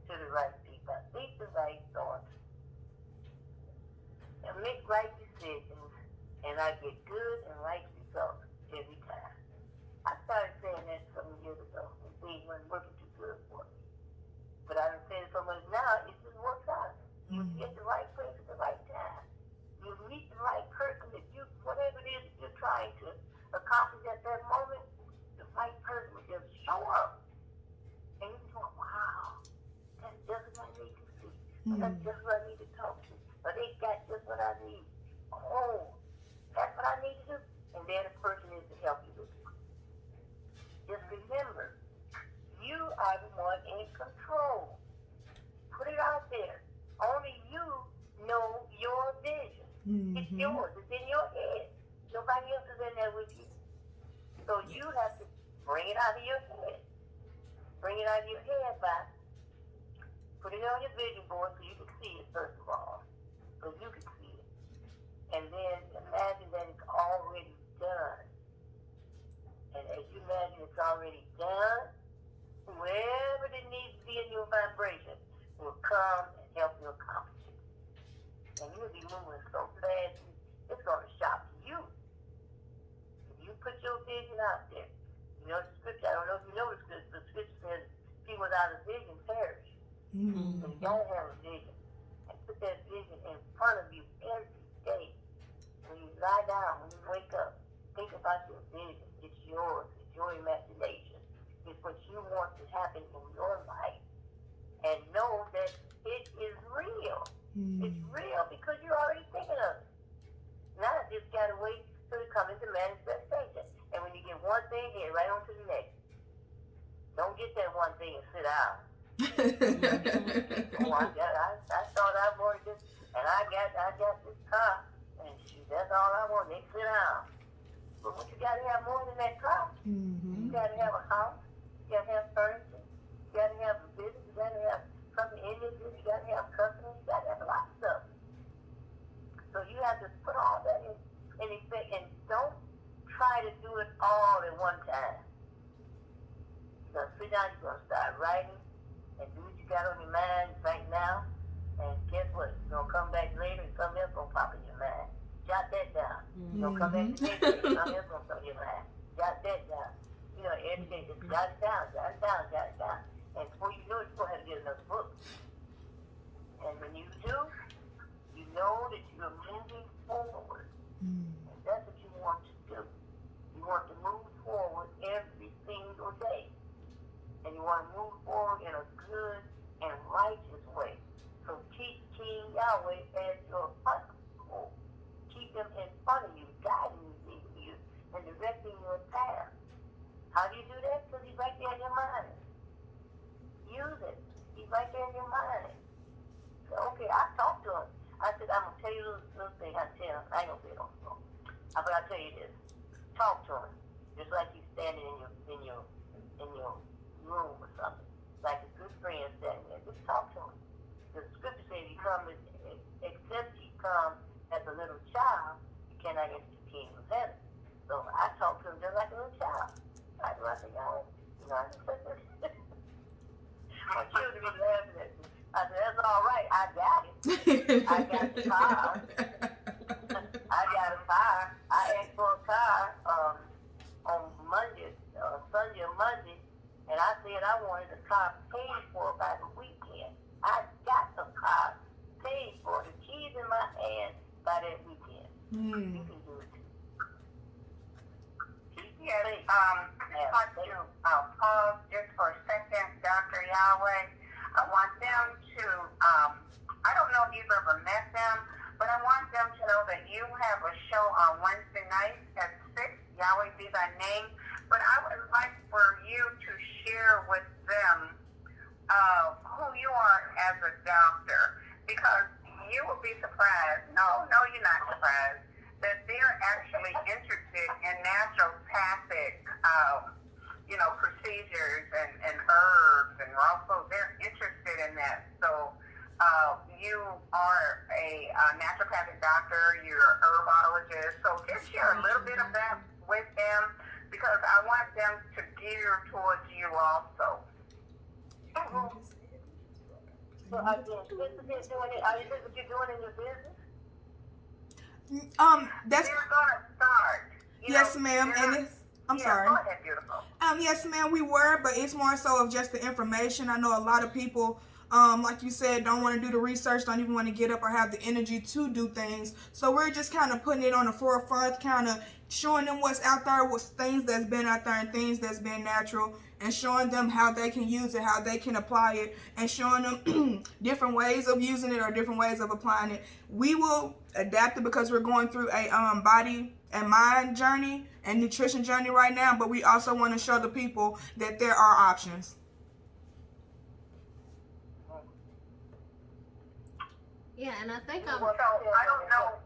to the right people. I think the right thoughts. And make right decisions. And I get good and right results every time. I started saying that some years ago when things weren't working too good for me. But I done said it so much now, it just works out. You get the right place at the right time. You meet the right person that whatever it is that you're trying to accomplish at that moment, the right person will just show up. And you just go, wow, that's just what I need to see. That's just what I need to talk to. Or they got just what I need. Oh, that's what I need to do. And then the person is to help you with it. Just remember, you are the one in control. Put it out there. Only you know your vision. It's yours. It's in your head. Your Nobody else is in there with you. So you have to bring it out of your head. Bring it out of your head by put it on your vision board so you can see it, first of all. So you can see it. And then imagine that it's already done. And as you imagine it's already done, whoever that needs to be in your vibration will come and help you accomplish it. And you'll be moving so fast, it's going to shock you. If you put your vision out there, you know the scripture, I don't know if you know the scripture says, people without a vision perish. Mm-hmm. So you don't have a vision. And put that vision in front of you every day. When you lie down, when you wake up, think about your vision. It's yours. It's your imagination. It's what you want to happen in your life. And know that it is real. It's real because you're already thinking of it. Now I just got to wait till it comes into manifestation. And when you get one thing, get right on to the next. Don't get that one thing and sit down. Oh, I thought I wanted this, and I got this car, and shoot, that's all I want. They sit down. But what you gotta have more than that car? You gotta have a house. You gotta have furniture. You gotta have a business. You gotta have something in your business. You gotta have customers. You gotta have a lot of stuff. So you have to put all that in effect, and don't try to do it all at one time. You're gonna sit down. You're gonna start writing. And do what you got on your mind right now. And guess what? You're going to come back later and something else going to pop in your mind. Jot that down. You're going to come back the next day and something else going to come in your mind. Jot that down. You know, every day, just jot it down, jot it down, jot it down. And before you know it, you're going to have to get another book. And when you do, you know that you're moving forward. And that's what you want to do. You want to move forward every single day. And you want to move forward in a good and righteous way. So keep King Yahweh as your principal. Keep him in front of you, guiding you, and directing your path. How do you do that? Because he's right there in your mind. Use it. He's right there in your mind. So, okay, I talked to him. I said, I'm going to tell you a little thing. I tell him, I ain't going to say it on the phone. But I'll tell you this. Talk to him. Just like he's standing in your room or something, like a good friend standing there. Just talk to him. The scripture says you come except you come as a little child, you cannot enter the kingdom of heaven. So I talk to him just like a little child. I said, y'all, my children be laughing at me. I said, that's all right. I got it. I got the car. I got a car. I asked for a car on Monday, Sunday or Monday. And I said I wanted the car paid for by the weekend. I got the car paid for, the keys in my hand by that weekend. You can do it too. Yes, I'd like to pause just for a second, Dr. Yahweh. I want them to, I don't know if you've ever met them, but I want them to know that you have a show on Wednesday nights at 6, Yahweh be thy name. But I would like for you to share with them who you are as a doctor, because you will be surprised. No, you're not surprised that they're actually interested in naturopathic, procedures and herbs and raw food. They're interested in that. So you are a naturopathic doctor. You're a herbologist. So just share a little bit of that with them, because I want them to gear towards you also. So are you doing it? Are you doing what you're doing in your business? That's. They're gonna start. Yes, ma'am. And it's. I'm sorry. Go ahead, beautiful. Yes, ma'am. We were, but it's more so of just the information. I know a lot of people, like you said, don't want to do the research, don't even want to get up or have the energy to do things. So we're just kind of putting it on the forefront, kind of showing them what's out there, what's things that's been out there and things that's been natural, and showing them how they can use it, how they can apply it, and showing them different ways of using it or different ways of applying it. We will adapt it because we're going through a body and mind journey and nutrition journey right now, but we also want to show the people that there are options. Yeah, and I think I'm. So I don't know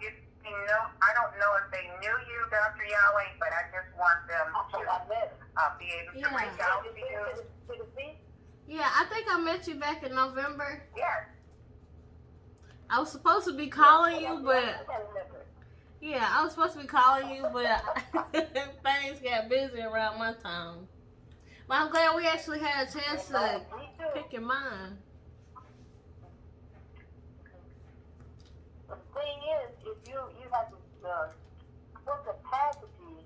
if I don't know if they knew you, Dr. Yahweh, but I just want them to be able to reach out to you. Yeah, I think I met you back in November. Yes. I was supposed to be calling you, but yeah, I was supposed to be calling you, but things got busy around my time. But I'm glad we actually had a chance to pick your mind. The thing is, if you have to, what capacity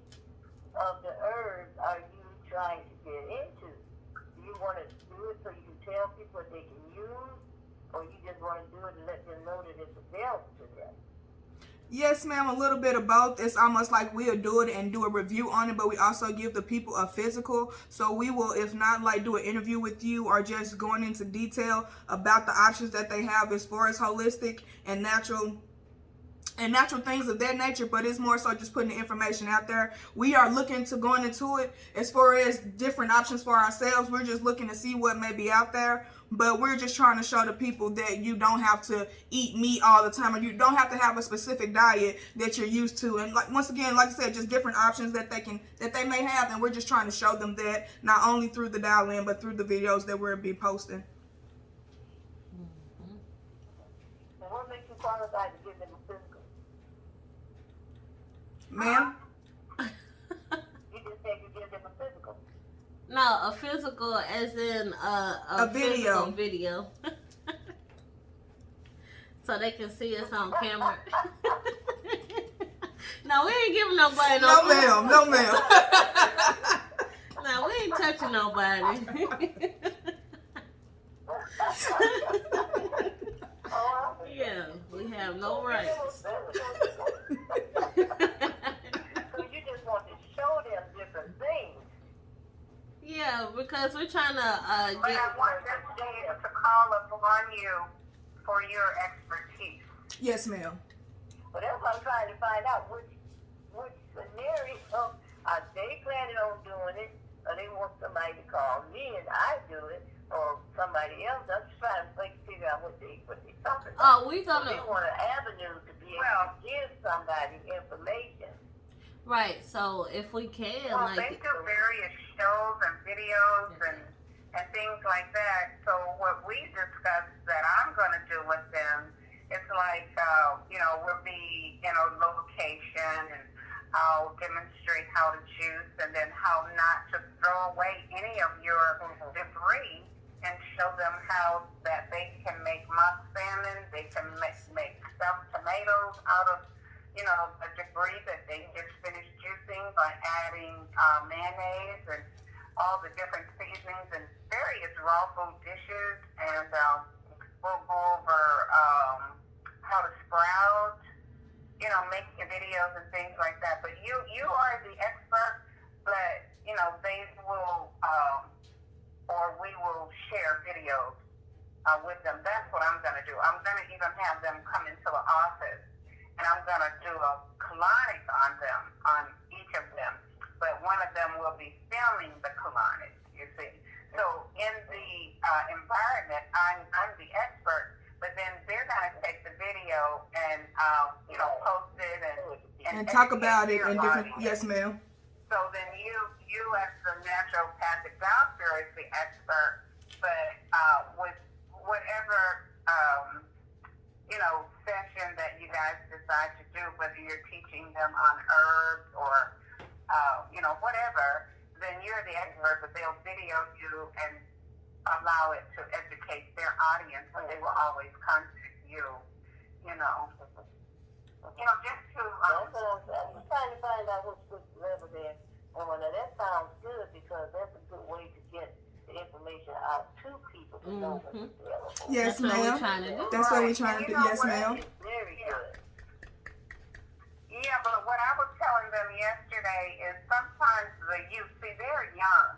of the herbs are you trying to get into? Do you want to do it so you can tell people what they can use, or you just want to do it and let them know that it's available to them? Yes, ma'am, a little bit of both. It's almost like we'll do it and do a review on it, but we also give the people a physical. So we will, if not like do an interview with you or just going into detail about the options that they have as far as holistic and natural things of that nature, but it's more so just putting the information out there. We are looking to going into it as far as different options for ourselves. We're just looking to see what may be out there, but we're just trying to show the people that you don't have to eat meat all the time, or you don't have to have a specific diet that you're used to. And like, once again, like I said, just different options that they may have, and we're just trying to show them that not only through the dial-in, but through the videos that we'll be posting. And what makes you qualified to give them a physical? Ma'am? You just said you give them a physical. No, a physical as in a video. video. So they can see us on camera. No, we ain't giving nobody No, ma'am. No, ma'am. No, we ain't touching nobody. Yeah, we have no rights. So you just want to show them different things. Yeah, because we're trying to But get. I want them to be able to call upon you for your expertise. Yes, ma'am. But that's what I'm trying to find out. Which scenario are they planning on doing it, or they want somebody to call me and I do it, or somebody else? I'm just trying to figure out what they talking about. Oh, we So gonna they want an avenue to be able to give somebody information. right. So if we can, Well, they like, do various shows and videos and things like that. So what we discussed that I'm going to do with them is like, we'll be in a location and I'll demonstrate how to juice and then how not to throw away any of your debris and show them how that they can make mock salmon, they can make stuffed tomatoes out of the debris that they just finished juicing by adding mayonnaise and all the different seasonings and various raw food dishes. And we'll go over how to sprout, making videos and things like that. But you are the expert, but, they will, or we will share videos with them. That's what I'm going to do. I'm going to even have them come into the office. And I'm going to do a colonic on them, on each of them. But one of them will be filming the colonic, you see. So in the environment, I'm the expert, but then they're going to take the video and, post it And talk about it and different. audience. Yes, ma'am. So then you as the naturopathic doctor is the expert, but with whatever, session that you guys decide to do, whether you're teaching them on herbs or, whatever, then you're the expert, but they'll video you and allow it to educate their audience, and they will always contact you, just to... I'm trying to find out which level they're on. Now, that sounds good because that's a good way to get the information out to people to know what's available. Yes, that's what we're ma'am. trying to do. That's what we're trying to do. Yes, ma'am. Very good. Yeah, but what I was telling them yesterday is sometimes the youth, see, they're young,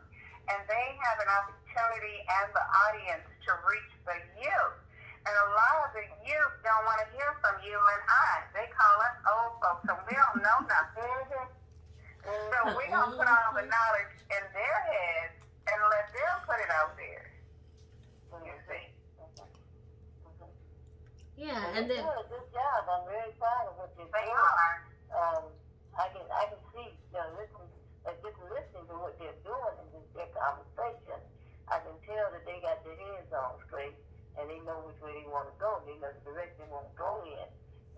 and they have an opportunity as the audience to reach the youth. And a lot of the youth don't want to hear from you and I. They call us old folks, and we don't know nothing. So we're going to put all the knowledge in their heads and let them put it out there. You see? Yeah, And then, doing a good job. I'm very proud of what they're They doing. are. I can see, listening to what they're doing and just their conversation. I can tell that they got their heads on straight and they know which way they want to go. They know the direction they want to go in,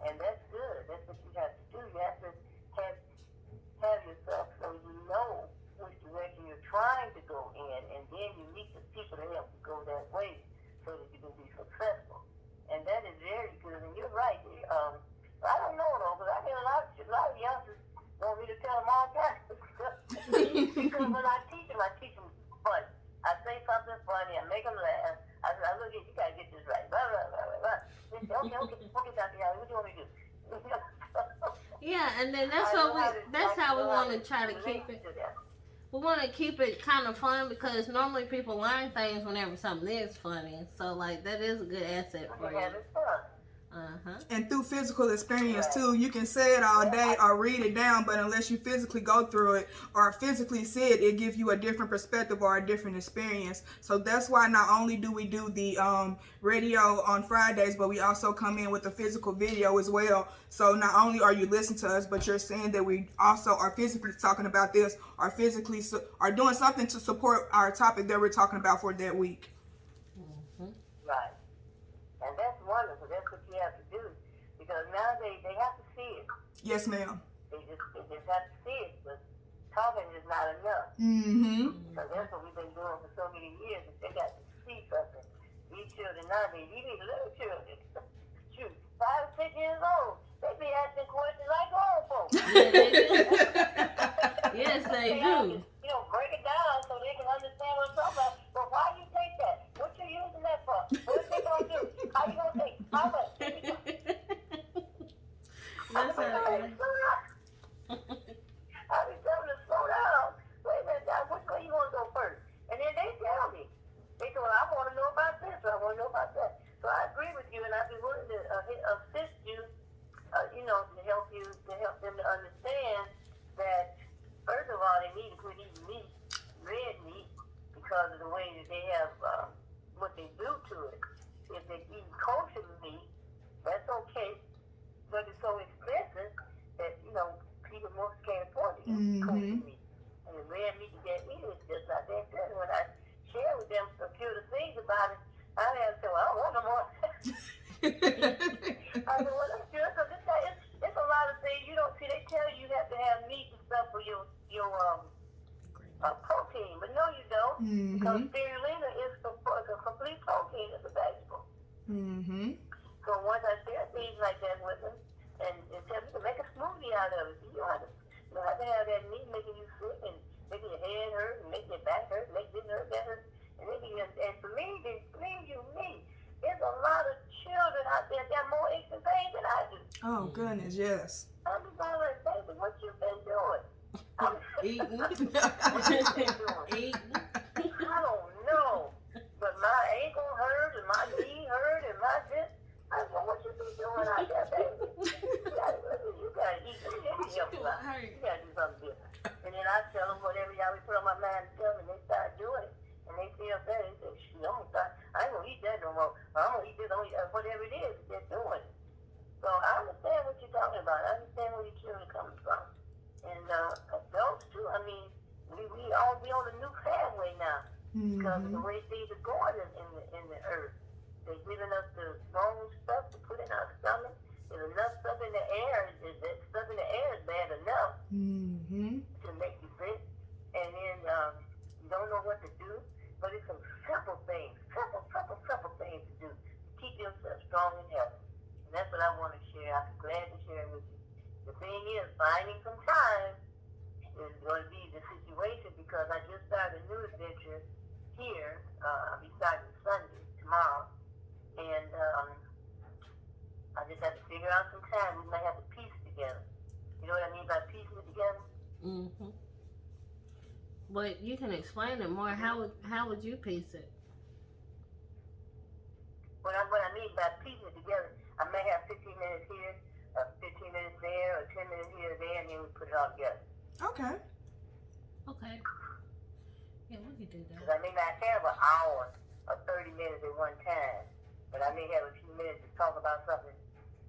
and that's good. That's what you have to do. You have to have yourself so you know which direction you're trying to go in, and then you meet the people that help you go that way so that you can be successful. And that is very good. And you're right. I don't know though, because I hear a lot of youngsters want me to tell them all kinds of stuff. Because when I teach them fun. I say something funny, I make them laugh. I look at you, gotta get this right. Blah, blah, blah, blah, blah. They say, okay, Dr. Yali, what do you want me to do? yeah, and then that's how we want to try to keep it. We want to keep it kind of fun because normally people learn things whenever something is funny. So, like, that is a good asset for you. Having fun. And through physical experience too, you can say it all day or read it down, but unless you physically go through it or physically see it, it gives you a different perspective or a different experience. So that's why not only do we do the radio on Fridays, but we also come in with a physical video as well. So not only are you listening to us, but you're saying that we also are physically talking about this or physically are doing something to support our topic that we're talking about for that week. Right. And that's wonderful. That's what you have to do. Because nowadays they have to see it. Yes, ma'am. They just have to see it. But talking is not enough. Because that's what we've been doing for so many years. Is they got to see something. These children nowadays, even little children, shoot, 5 or 6 years old, they be asking questions like grown folks. Yes, they do. Break it down so they can understand what I'm talking about. But why you take that? What you using that for? What's it gonna do? How you gonna take? How much? That's I be telling them to slow down. Wait a minute, now, which way you want to go first? And then they tell me. They say, well, I want to know about this, or I want to know about that. So I agree with you, and I'd be willing to assist you, to help them to understand that, first of all, they need to quit eating meat, red meat, because of the way that they have what they do to it. If they eat kosher meat, that's okay, but it's so expensive that people most can't afford to eat kosher meat. And the red meat that they eat is just not that good. And when I share with them a few of the things about it, I have to say, well, I don't want no more. I said, well, that's good, because it's a lot of things you don't see. They tell you have to have meat and stuff for your protein, but no, you don't, because spirulina is a complete protein of the vegetable. So once I share things like that with them, and tell them to make a smoothie out of it, you don't have to have that meat making you sick and making your head hurt and making your back hurt, making this hurt, that hurt, and believe me, there's a lot of children out there that have more aches and pains than I do. Oh goodness, yes. I'm just like, baby, what you been doing? Eating. Eating. I don't know, but my ankle hurt and my knee hurt and my this. I don't know what you been doing out there, baby. You gotta eat. You gotta do something different. And then I tell them whatever y'all put on my mind to tell me, they start doing it. And they feel better. They say, shoot, I ain't gonna eat that no more. I'm gonna eat this, whatever it is, they're doing it. So I understand what you're talking about. I understand where your children are coming from. And adults too. I mean, we all be on a new pathway now because of the way things are going in the earth. They're giving us the wrong stuff to put in our stomach. There's enough stuff in the air. That stuff in the air is bad enough to make you sick. And then you don't know what to do. But it's some simple things to do to keep yourself strong and healthy. And that's what I want to share. I'm glad to share it with you. The thing is, finding some time is going to be the situation because I just started a new adventure here. I'll be starting Sunday, tomorrow. And I just have to figure out some time. We might have to piece it together. You know what I mean by piecing it together? But you can explain it more. How would you piece it? What I mean by piecing it together, I may have 15 minutes here, 15 minutes there, or 10 minutes here or there, and then we put it all together. Okay. Yeah, we could do that. Because I may not have an hour or 30 minutes at one time, but I may have a few minutes to talk about something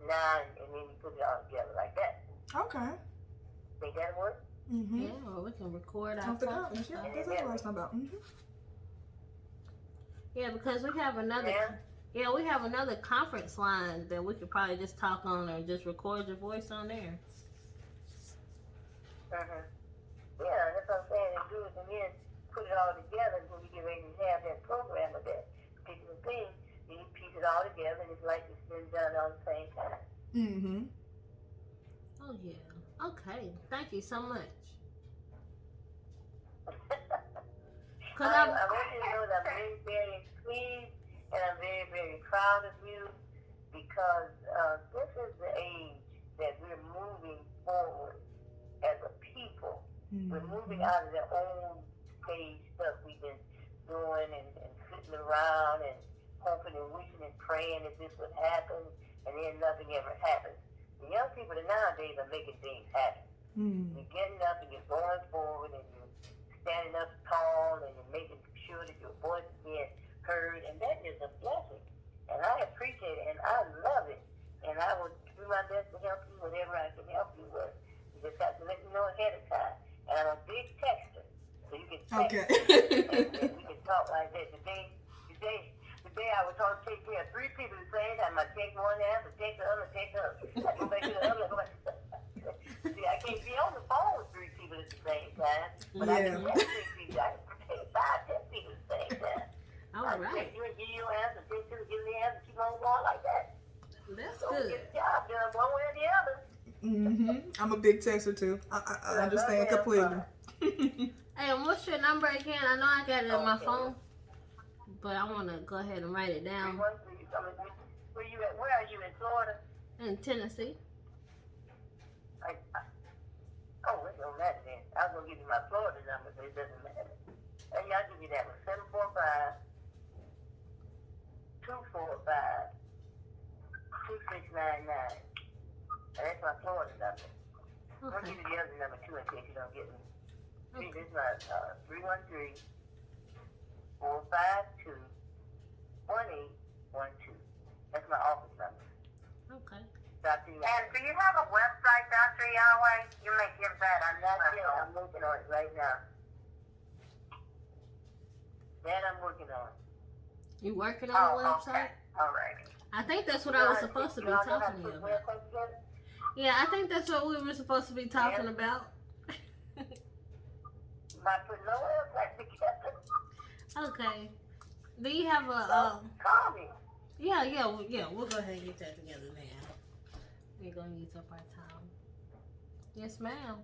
9, and then you put it all together like that. Okay. Think that'll work? Mm-hmm. Yeah, or we can record our Off the talk cuff. and Yeah, stuff. that's what I was talking about. Mm-hmm. Yeah, because we have another. Yeah. Yeah, we have another conference line that we could probably just talk on or just record your voice on there. Mm-hmm. Yeah, that's what I'm saying. And do it and then put it all together when you get ready to have that program of that particular thing. Then you piece it all together and it's like it's been done all at the same time. Mm-hmm. Oh yeah. Okay. Thank you so much. I want you to know that I'm very, very pleased and I'm very, very proud of you because this is the age that we're moving forward as a people. We're moving out of the old stage stuff we've been doing and sitting around and hoping and wishing and praying that this would happen and then nothing ever happens. The young people nowadays are making things happen. Mm-hmm. You're getting up and you're going forward and you're standing up tall and you're making sure that your voice is being heard, and that is a blessing. And I appreciate it and I love it. And I will do my best to help you whatever I can help you with. You just have to let me know ahead of time. And I'm a big texter, so you can text Okay. me and we can talk like that. Today I was trying to take care of 3 people at the same time. I take one hand, I take the other, I go back to the other. See, I can't be on the phone with 3 people at the same time, but I can text 3 people. I can take 5, 10 people at the same time. All I can right. text you and give you an answer, text you and give me an answer, keep on going like that. That's So we good. get the job done one way or the other. Mm-hmm. I'm a big texter too. I understand completely. Hey, and what's your number again? I know I got it on my phone, but I want to go ahead and write it down. Where you at? Where are you in Florida? In Tennessee. Oh, it don't matter then. I was gonna give you my Florida number, but it doesn't matter. Hey, I'll give you that one. 745-245-2699. And that's my Florida number. I'll Okay. give you the other number too in case you don't get me. See, this is my 313-452-1812. That's my office number. Okay. Dr. Yahweh. And do you have a website, Dr. Yahweh? You may give that. I'm not yet. I'm working on it right now. That I'm working on. You working on the website? Okay. All right. I think that's what I was supposed to be talking to you about. Yeah, I think that's what we were supposed to be talking about. Not putting no website together. Okay. Do you have a Call me. Yeah, we'll go ahead and get that together now. We're gonna use up our time. Yes, ma'am.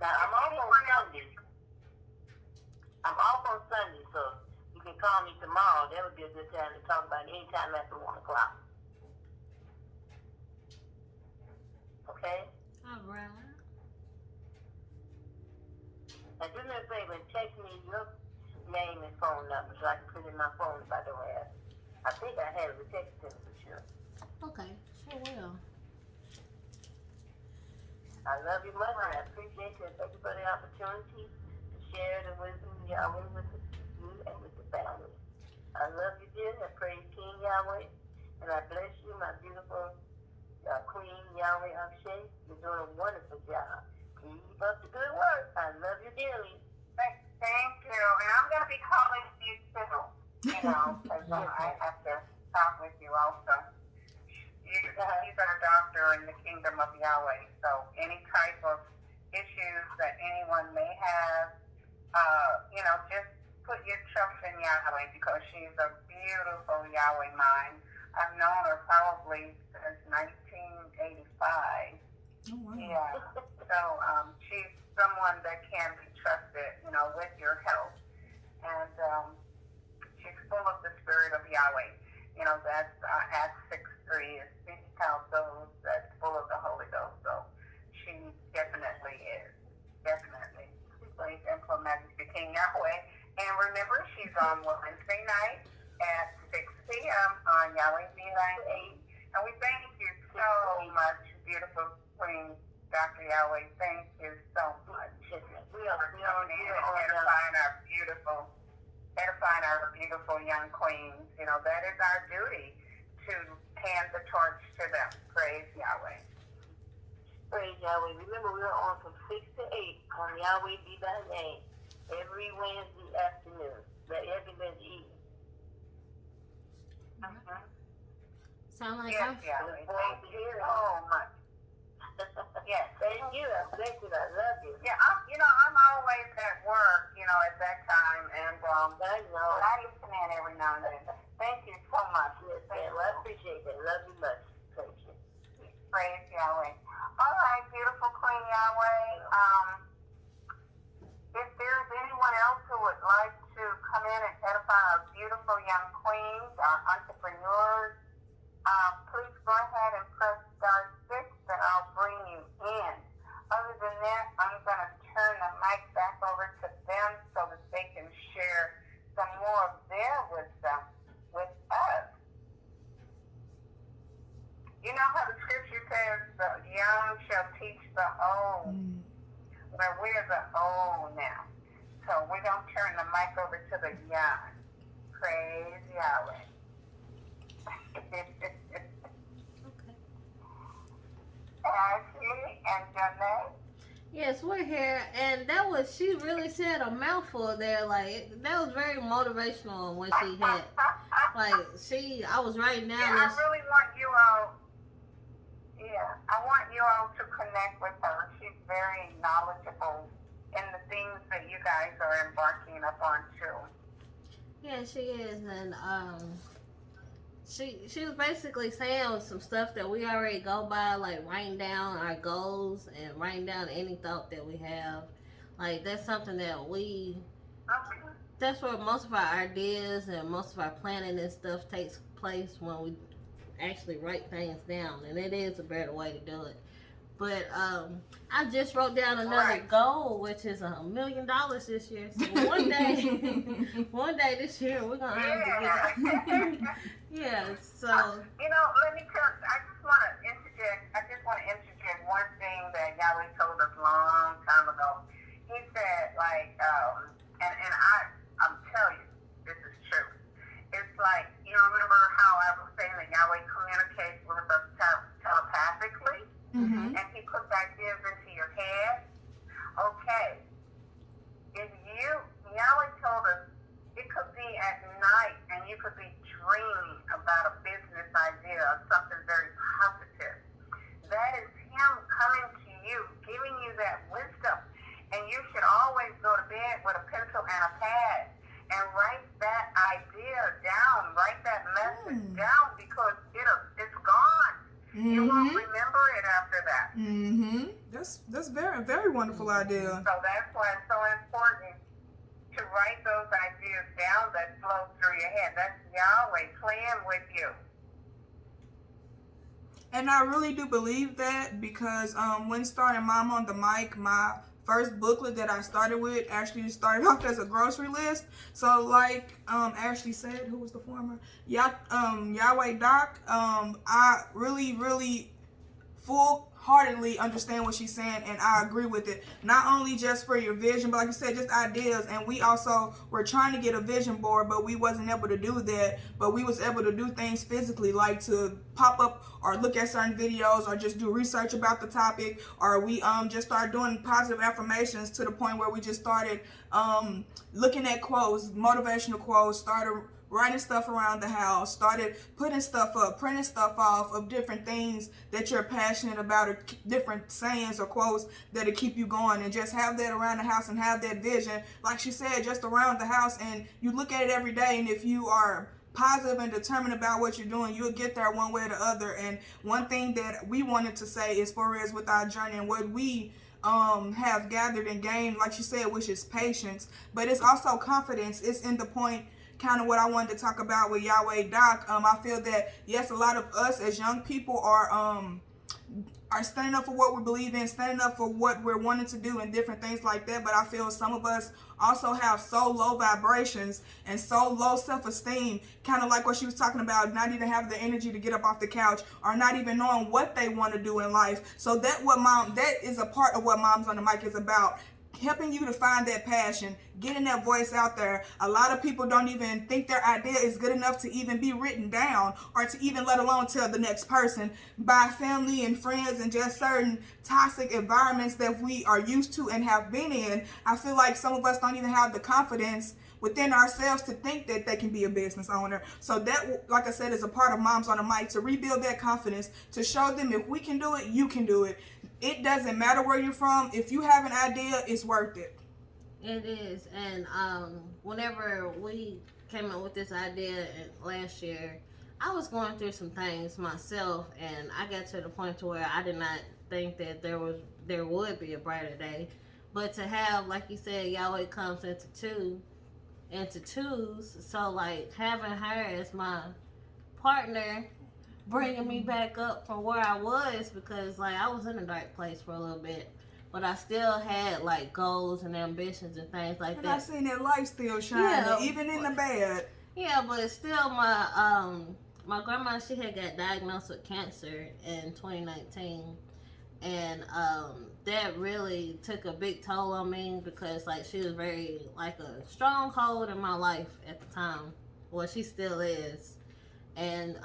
Now I'm off on Sunday. So you can call me tomorrow. That would be a good time to talk about it anytime after 1 o'clock. Okay? All right. Now do me a favor and text me your name and phone number so I can put it in my phone if I don't have it. I think I have it text to me for sure. Okay, sure will. I love you much and I appreciate you. Thank you for the opportunity to share the wisdom of Yahweh with you and with the family. I love you, dear. I praise King Yahweh and I bless you, my beautiful Queen Yahweh Akshay. You're doing a wonderful job. Keep up the good work. I love you dearly. Thank you. And I'm going to be calling you too, because I have to talk with you also. He's our doctor in the kingdom of Yahweh. So any type of issues that anyone may have, just put your trust in Yahweh because she's a beautiful Yahweh mind. I've known her probably since 1985. Oh, wow. Yeah. So she's someone that can be trusted, with your help. And she's full of the spirit of Yahweh. That's Acts 6:3 is speak out those that's full of the Holy Ghost. So she definitely is. Definitely. She plays Emperor Majesty King Yahweh. And remember, she's on Wednesday night at 6 p.m. on Yahweh Beeline 8. And we thank you so much, beautiful Queen Dr. Yahweh. Thank you so much. We are edifying our beautiful young queens. That is our duty to hand the torch to them. Praise Yahweh. Praise Yahweh. Remember, we are on from 6 to 8 on Yahweh Be Thy Name every Wednesday afternoon, every Wednesday evening. Mm-hmm. Sound like Yes, us? Yahweh. Thank you so much. Yes. Thank you. I bless you. I love you. Yeah, I'm always at work, at that time, and I know. I listen in every now and then. Thank you so much. Yes, ma'am. I appreciate that. Love you much. Thank you. Praise Yahweh. All right, beautiful Queen Yahweh. If there's anyone else who would like to come in and edify our beautiful young queens, our entrepreneurs, please go ahead and press star 6 and I'll bring you in. Other than that, I'm going to turn the mic back over to them so that they can share some more of their wisdom with us. You know how the scripture says, the young shall teach the old. Well, we're the old now. So we're going to turn the mic over to the young. Praise Yahweh. Ashley and JohnnateJones. Yes, we're here, and she really said a mouthful there. Like, that was very motivational when she had, I was writing down I really want you all, I want you all to connect with her. She's very knowledgeable in the things that you guys are embarking upon too. Yeah, she is, and she was basically saying some stuff that we already go by, like writing down our goals and writing down any thought that we have. Like, that's something that that's where most of our ideas and most of our planning and stuff takes place, when we actually write things down, and it is a better way to do it. But I just wrote down another goal, which is $1 million this year. So one day this year, we're gonna have to get. Yeah. So. Let me tell. I just want to interject one thing that Yahweh told us a long time ago. He said, I'm telling you, this is true. It's like, remember how I was saying that Yahweh communicates with us telepathically? Mm-hmm. And he puts ideas into your head. Okay. Yahweh told us it could be at night and you could be dreaming about a business idea or something very positive. That is him coming to you, giving you that wisdom. And you should always go to bed with a pencil and a pad and write that idea down, write that message down, because it's gone. Mm-hmm. You won't remember it after that. Mm-hmm. That's very, very wonderful idea. So that's why it's so important to write those ideas down that flow through your head. That's Yahweh playing with you. And I really do believe that, because when starting Mom on the Mic, my first booklet that I started with actually started off as a grocery list. So like Ashley said, who was the former? Yahweh Doc, I really full-heartedly understand what she's saying, and I agree with it. Not only just for your vision, but like you said, just ideas. And we also were trying to get a vision board, but we wasn't able to do that. But we was able to do things physically, like to pop up or look at certain videos, or just do research about the topic, or we just started doing positive affirmations to the point where we just started looking at quotes, motivational quotes, started writing stuff around the house, started putting stuff up, printing stuff off of different things that you're passionate about, or different sayings or quotes that'll keep you going, and just have that around the house and have that vision, like she said, just around the house. And you look at it every day, and if you are positive and determined about what you're doing, you'll get there one way or the other. And one thing that we wanted to say as far as with our journey and what we have gathered and gained, like she said, which is patience, but it's also confidence. It's in the point, kind of what I wanted to talk about with Yahweh Doc. I feel that, yes, a lot of us as young people are standing up for what we believe in, standing up for what we're wanting to do and different things like that. But I feel some of us also have so low vibrations and so low self-esteem, kind of like what she was talking about, not even having the energy to get up off the couch, or not even knowing what they want to do in life. So that is a part of what Moms on the Mic is about. helping you to find that passion, getting that voice out there. A lot of people don't even think their idea is good enough to even be written down, or to even let alone tell the next person. By family and friends and just certain toxic environments that we are used to and have been in, I feel like some of us don't even have the confidence within ourselves to think that they can be a business owner. So that, like I said, is a part of Moms on the Mic, to rebuild that confidence, to show them if we can do it, you can do it. It doesn't matter where you're from. If you have an idea, it's worth it. It is. And whenever we came up with this idea last year, I was going through some things myself, and I got to the point to where I did not think that there would be a brighter day. But to have, like you said, Yahweh comes into twos, so like having her as my partner, bringing me back up from where I was, because like I was in a dark place for a little bit, but I still had like goals and ambitions and things like and that. I seen that light still shining, even in the bad. Yeah, but still, my grandma, she had got diagnosed with cancer in 2019, and that really took a big toll on me, because like she was very like a stronghold in my life at the time. Well, she still is, and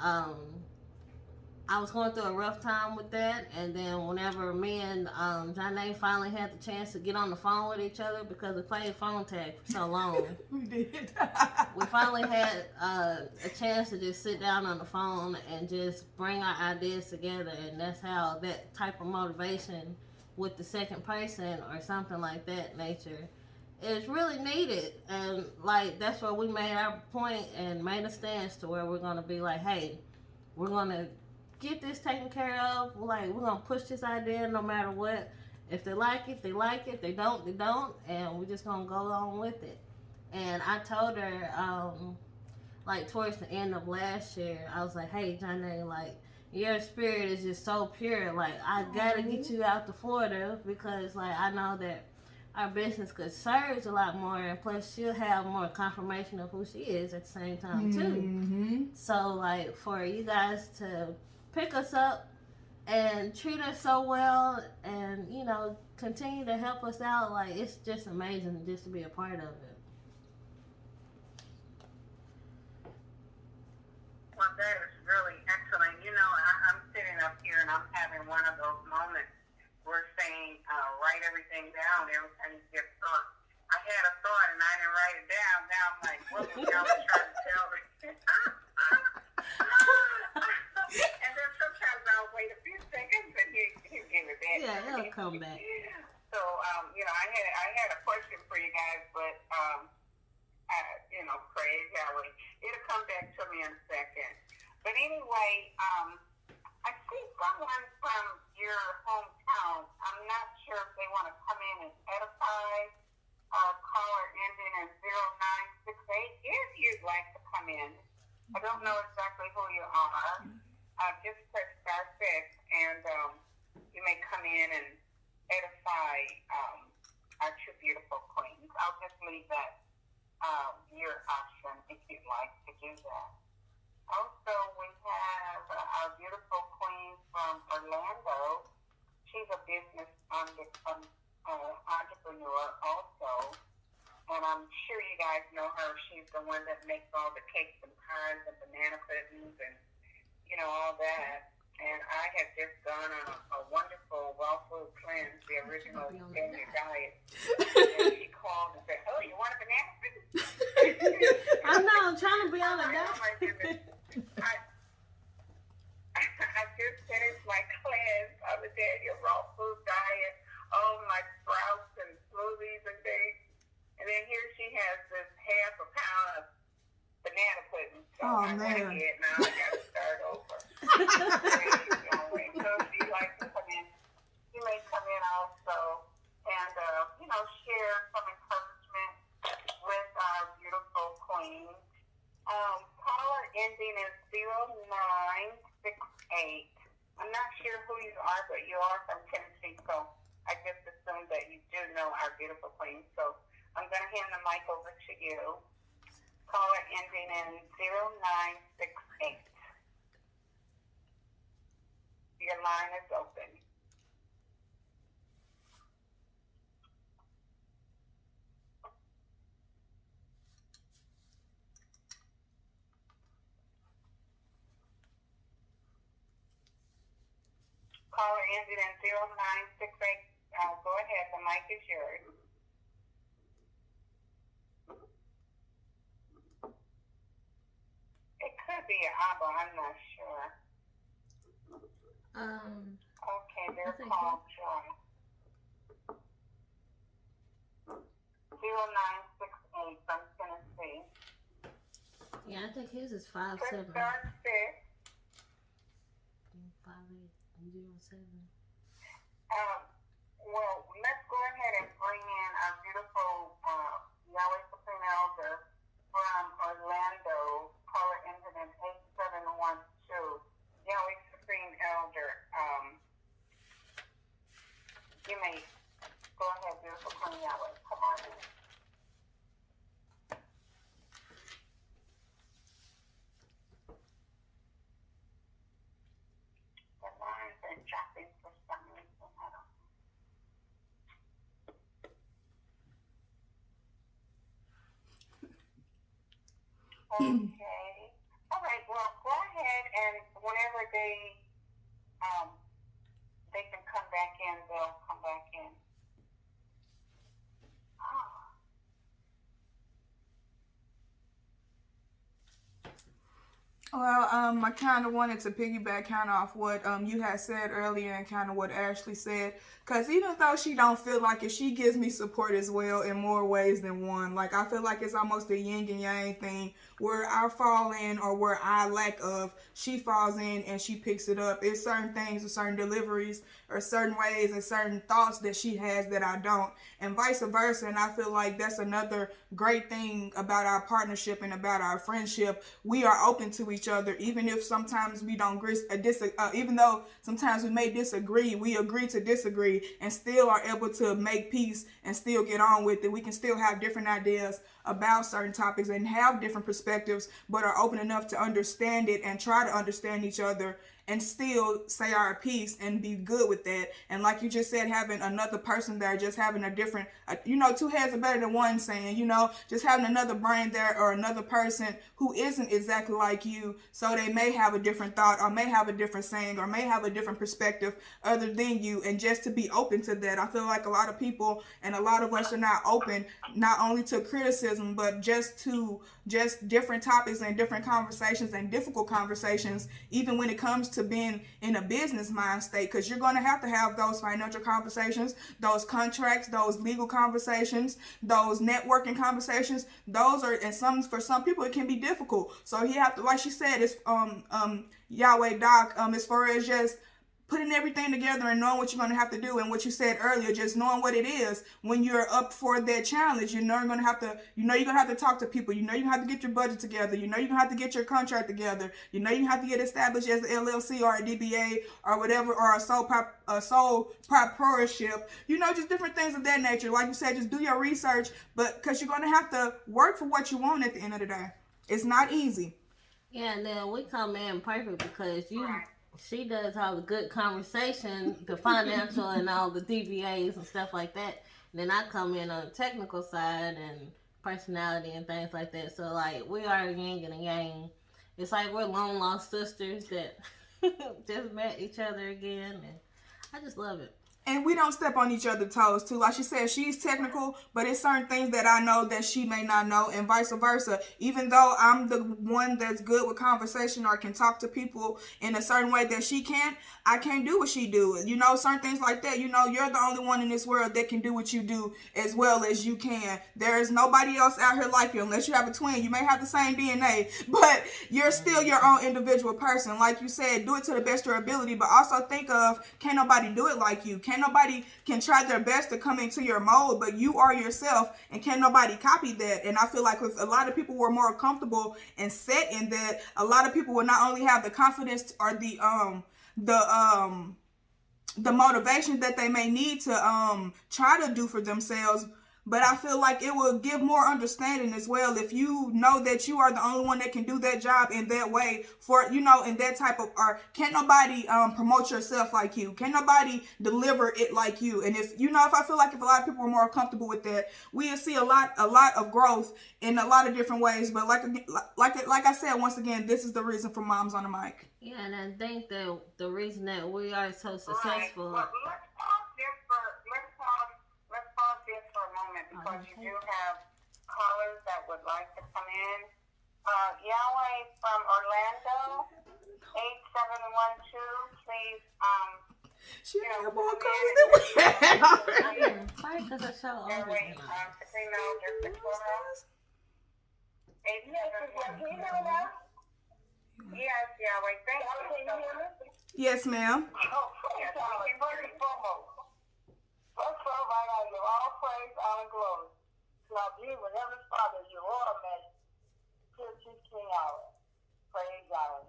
I was going through a rough time with that. And then whenever me and JohnnateJones finally had the chance to get on the phone with each other, because we played phone tag for so long, We did. we finally had a chance to just sit down on the phone and just bring our ideas together. And that's how that type of motivation with the second person or something like that nature is really needed. And like that's where we made our point and made a stance to where we're going to be like, hey, we're going to get this taken care of. Like, we're going to push this idea no matter what. If they like it, they like it. They don't, they don't. And we're just going to go on with it. And I told her, like, towards the end of last year, I was like, hey, Johnny, like, your spirit is just so pure. Like, I got to get you out to Florida, because, like, I know that our business could surge a lot more. And plus, she'll have more confirmation of who she is at the same time, too. Mm-hmm. So, like, for you guys to pick us up and treat us so well, and you know, continue to help us out, like, it's just amazing just to be a part of it. Well, that is really excellent. You know, I'm sitting up here and I'm having one of those moments where saying, write everything down every time you get a thought. I had a thought and I didn't write it down. Now I'm like, what was y'all trying to tell me? And then sometimes I'll wait a few seconds and he'll give it back. Yeah, it'll come back. So, you know, I had a question for you guys, but, you know, praise Yahweh. It'll come back to me in a second. But anyway, I see someone from your hometown. I'm not sure if they want to come in and edify. Caller ending in 0968. If you'd like to come in, I don't know exactly who you are. Just press star 6, and you may come in and edify our two beautiful queens. I'll just leave that your option if you'd like to do that. Also, we have our beautiful queen from Orlando. She's a business entrepreneur also, and I'm sure you guys know her. She's the one that makes all the cakes and pies and banana puddings and, you know, all that. And I have just gone on a wonderful raw food cleanse, the original Spanish diet. And she called and said, oh, you want a banana pudding? I know, I'm trying to be on a Oh diet. my goodness. I just finished my cleanse on the Daniel raw food diet, all my sprouts and smoothies and things. And then here she has this half a pound of banana pudding. So I went ahead, now I got to start over. So if you'd like to come in, you may come in also and, you know, share some encouragement with our beautiful queen. Caller ending in 0968. I'm not sure who you are, but you are from Tennessee, so I just assume that you do know our beautiful queen. So I'm going to hand the mic over to you. Caller ending in 0968. Your line is open. Caller ended in 0968. Go ahead. The mic is yours. It could be an ABBA. I'm not sure. Okay, they're called Joy. 0968 from Tennessee. Yeah, I think his is 5'7". Press star 6. 5807. Well, let's go ahead and bring in our beautiful Yahweh Supreme Elder from Orlando. Caller ended in 8712. Yahweh Supreme Elder. You may go ahead, beautiful Queen Yahweh. Come on in. The lines are chopping for some reason. I don't know. Okay. All right. Well, go ahead and whenever they can come back in, they'll come back in. Well, I kind of wanted to piggyback kind of off what you had said earlier and kind of what Ashley said. Because even though she don't feel like it, she gives me support as well in more ways than one. Like, I feel like it's almost a yin and yang thing where I fall in or where I lack of, she falls in and she picks it up. It's certain things or certain deliveries or certain ways and certain thoughts that she has that I don't, and vice versa. And I feel like that's another great thing about our partnership and about our friendship. We are open to each other, even if sometimes we don't even though sometimes we may disagree, we agree to disagree and still are able to make peace and still get on with it. We can still have different ideas about certain topics and have different perspectives, but are open enough to understand it and try to understand each other and still say our piece and be good with that. And like you just said, having another person there, just having a different, two heads are better than one saying, just having another brain there or another person who isn't exactly like you, so they may have a different thought or may have a different saying or may have a different perspective other than you, and just to be open to that. I feel like a lot of people and a lot of us are not open, not only to criticism, but just different topics and different conversations and difficult conversations, even when it comes to being in a business mind state, because you're going to have those financial conversations, those contracts, those legal conversations, those networking conversations. Those are, and for some people it can be difficult. So you have to, like she said, it's Yahweh Doc, as far as just putting everything together and knowing what you're going to have to do, and what you said earlier, just knowing what it is when you're up for that challenge. You're going to have to talk to people. You're going to have to get your budget together. You're going to have to get your contract together. You're going to have to get established as an LLC or a DBA or whatever, or a sole proprietorship. Just different things of that nature. Like you said, just do your research, but because you're going to have to work for what you want at the end of the day. It's not easy. Yeah, and then we come in perfect because she does all the good conversation, the financial and all the DBAs and stuff like that. And then I come in on the technical side and personality and things like that. So, like, we are yin and yang. It's like we're long lost sisters that just met each other again. And I just love it. And we don't step on each other's toes, too. Like she said, she's technical, but it's certain things that I know that she may not know, and vice versa. Even though I'm the one that's good with conversation or can talk to people in a certain way that she can't, I can't do what she do. Certain things like that. You're the only one in this world that can do what you do as well as you can. There is nobody else out here like you, unless you have a twin. You may have the same DNA, but you're still your own individual person. Like you said, do it to the best of your ability, but also think of, can't nobody do it like you. Nobody can try their best to come into your mold, but you are yourself, and can't nobody copy that. And I feel like if a lot of people were more comfortable and set in that, a lot of people would not only have the confidence or the motivation that they may need to try to do for themselves, but I feel like it will give more understanding as well if you know that you are the only one that can do that job in that way for, you know, in that type of art. Can't nobody promote yourself like you. Can't nobody deliver it like you. And if, you know, if I feel like if a lot of people are more comfortable with that, we'll see a lot of growth in a lot of different ways. But like I said, once again, this is the reason for Moms on the Mic. Yeah, and I think that the reason that we are so successful. Right. Well, let's pause this for a moment because you do have callers that would like to come in. Yahweh from Orlando, 8712. Please, She had more colors than we had already. Sorry, because I show all Yahweh, Sabrina, just the Torah. 8712. Yes, Yahweh. Thank you. Can you hear me? Yes, ma'am. Oh, yes, we can hear you. First of all, I gotta give all praise, honor, and glory to our beautiful Heavenly Father, your royal majesty, King Yahweh. Praise God.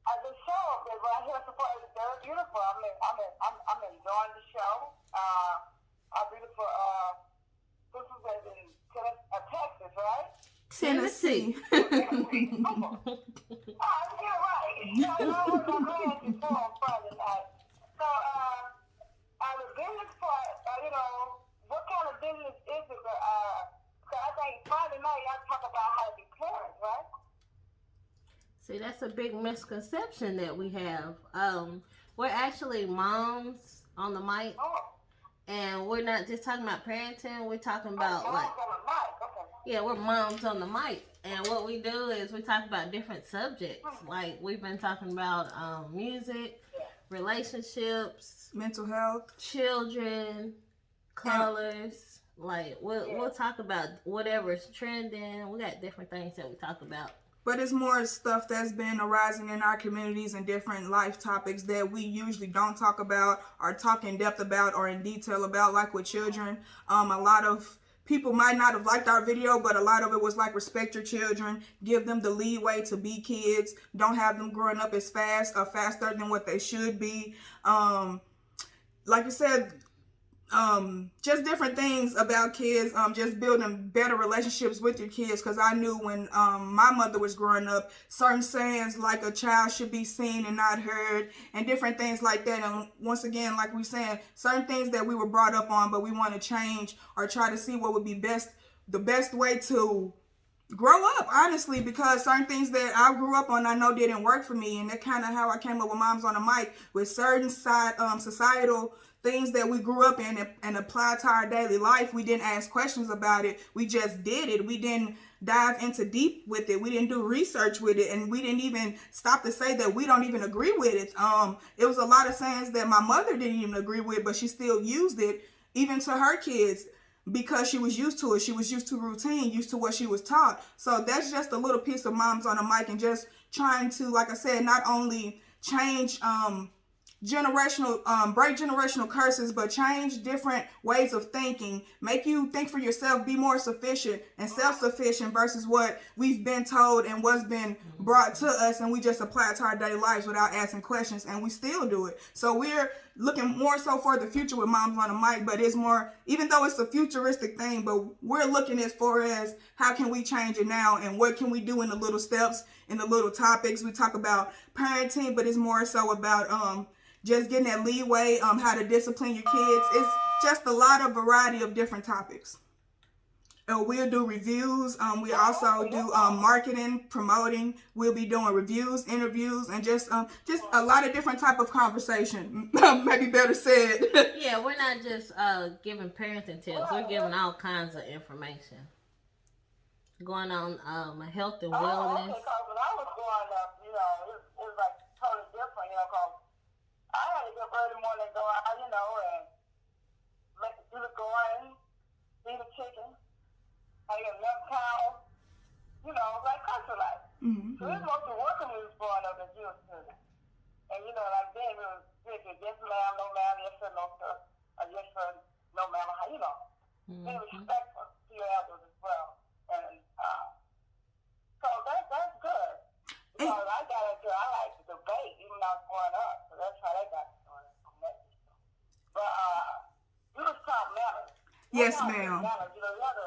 As a show that right here supported is very beautiful. I'm enjoying the show. Our beautiful sisters are in Texas, right? Tennessee. You're right. I know what my man is on Friday night. So, the business part, what kind of business is it? So I think Friday night y'all talk about how to be parents, right? See, that's a big misconception that we have. We're actually moms on the mic, and we're not just talking about parenting. We're talking about Moms on the mic. Okay. yeah, we're moms on the mic, and what we do is we talk about different subjects. Like we've been talking about music, relationships, Mental health, children, colors. Like we'll talk about whatever's trending. We got different things that we talk about. but it's more stuff that's been arising in our communities and different life topics that we usually don't talk about or talk in depth about or in detail about, like with children. A lot of people might not have liked our video, but a lot of it was like respect your children, give them the leeway to be kids, don't have them growing up as fast or faster than what they should be. Like you said, just different things about kids, just building better relationships with your kids, because I knew when my mother was growing up, certain sayings like a child should be seen and not heard, and different things like that. And once again, like we saying, certain things that we were brought up on, but we want to change or try to see what would be the best way to grow up, honestly, because certain things that I grew up on I know didn't work for me, and that's kind of how I came up with Moms on the Mic, with certain societal things that we grew up in and applied to our daily life. We didn't ask questions about it. We just did it. We didn't dive into deep with it. We didn't do research with it, and we didn't even stop to say that we don't even agree with it. It was a lot of sayings that my mother didn't even agree with, but she still used it even to her kids, because she was used to it. She was used to routine, used to what she was taught. So that's just a little piece of Moms on the Mic, and just trying to, like I said, not only change break generational curses, but change different ways of thinking, make you think for yourself, be more sufficient and self-sufficient versus what we've been told and what's been brought to us, and we just apply it to our daily lives without asking questions, and we still do it. So we're looking more so for the future with Moms on the Mic, but it's more, even though it's a futuristic thing, but we're looking as far as how can we change it now, and what can we do in the little steps, in the little topics. We talk about parenting, but it's more so about just getting that leeway, how to discipline your kids. It's just a lot of variety of different topics. We'll do reviews. We also do marketing, promoting. We'll be doing reviews, interviews, and just a lot of different type of conversation. Maybe better said. Yeah, we're not just giving parenting tips. We're giving all kinds of information going on health and wellness. Okay, because when I was growing up, it was like totally different, because I had to get up early morning and go out, and do the garden, feed the chicken, I get milk cows, like country life. Mm-hmm. So it was mostly working when we was growing up as you were students. And, like then it was yes ma'am, no ma'am, yes sir, no sir, or yes sir, no ma'am, Mm-hmm. Being respectful to your elders as well. And so that's good. Because I like to debate even when I was growing up. So that's how they got started. But you was taught manners. Yes, ma'am. You have to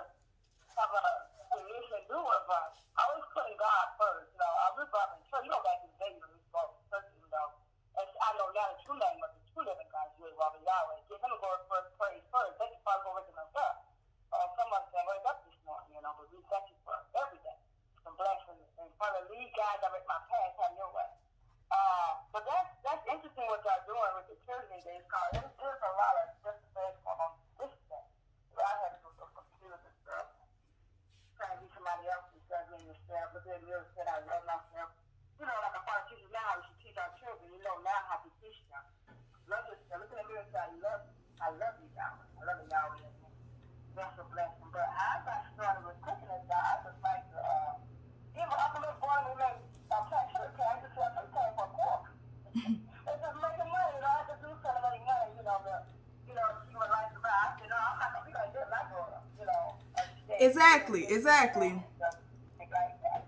have a submission do with us. Always putting God first. I grew up in church. Back in the day, we spoke church, And I know now the true name of the true living God is Robert Yahweh. Give him the glory first, praise first. They can probably go waking us up. Some of us can wake up this morning, but we thank you for everything. Some blessings. And probably lead God direct my path, have your way. But that's interesting what y'all doing with the children days. There's a lot of just things going on this day. I had to go to computers and stuff. Trying to be somebody else instead of being yourself. But then really said I love myself. Like a part of teachers now, we should teach our children. Now how to teach them. Love yourself. Look at the mirror and say, I love you, Yahweh. I love you, Yahweh. That's a blessing. But I got started with cooking this guy. I just like to, even up a little boy, we make plant sugar cane. I just love sugar cane for a quarter. It's just making money, I have to do something to make money, see what life's about. I said, no, I'm not going to be like this. I'm going to, Exactly. Like that.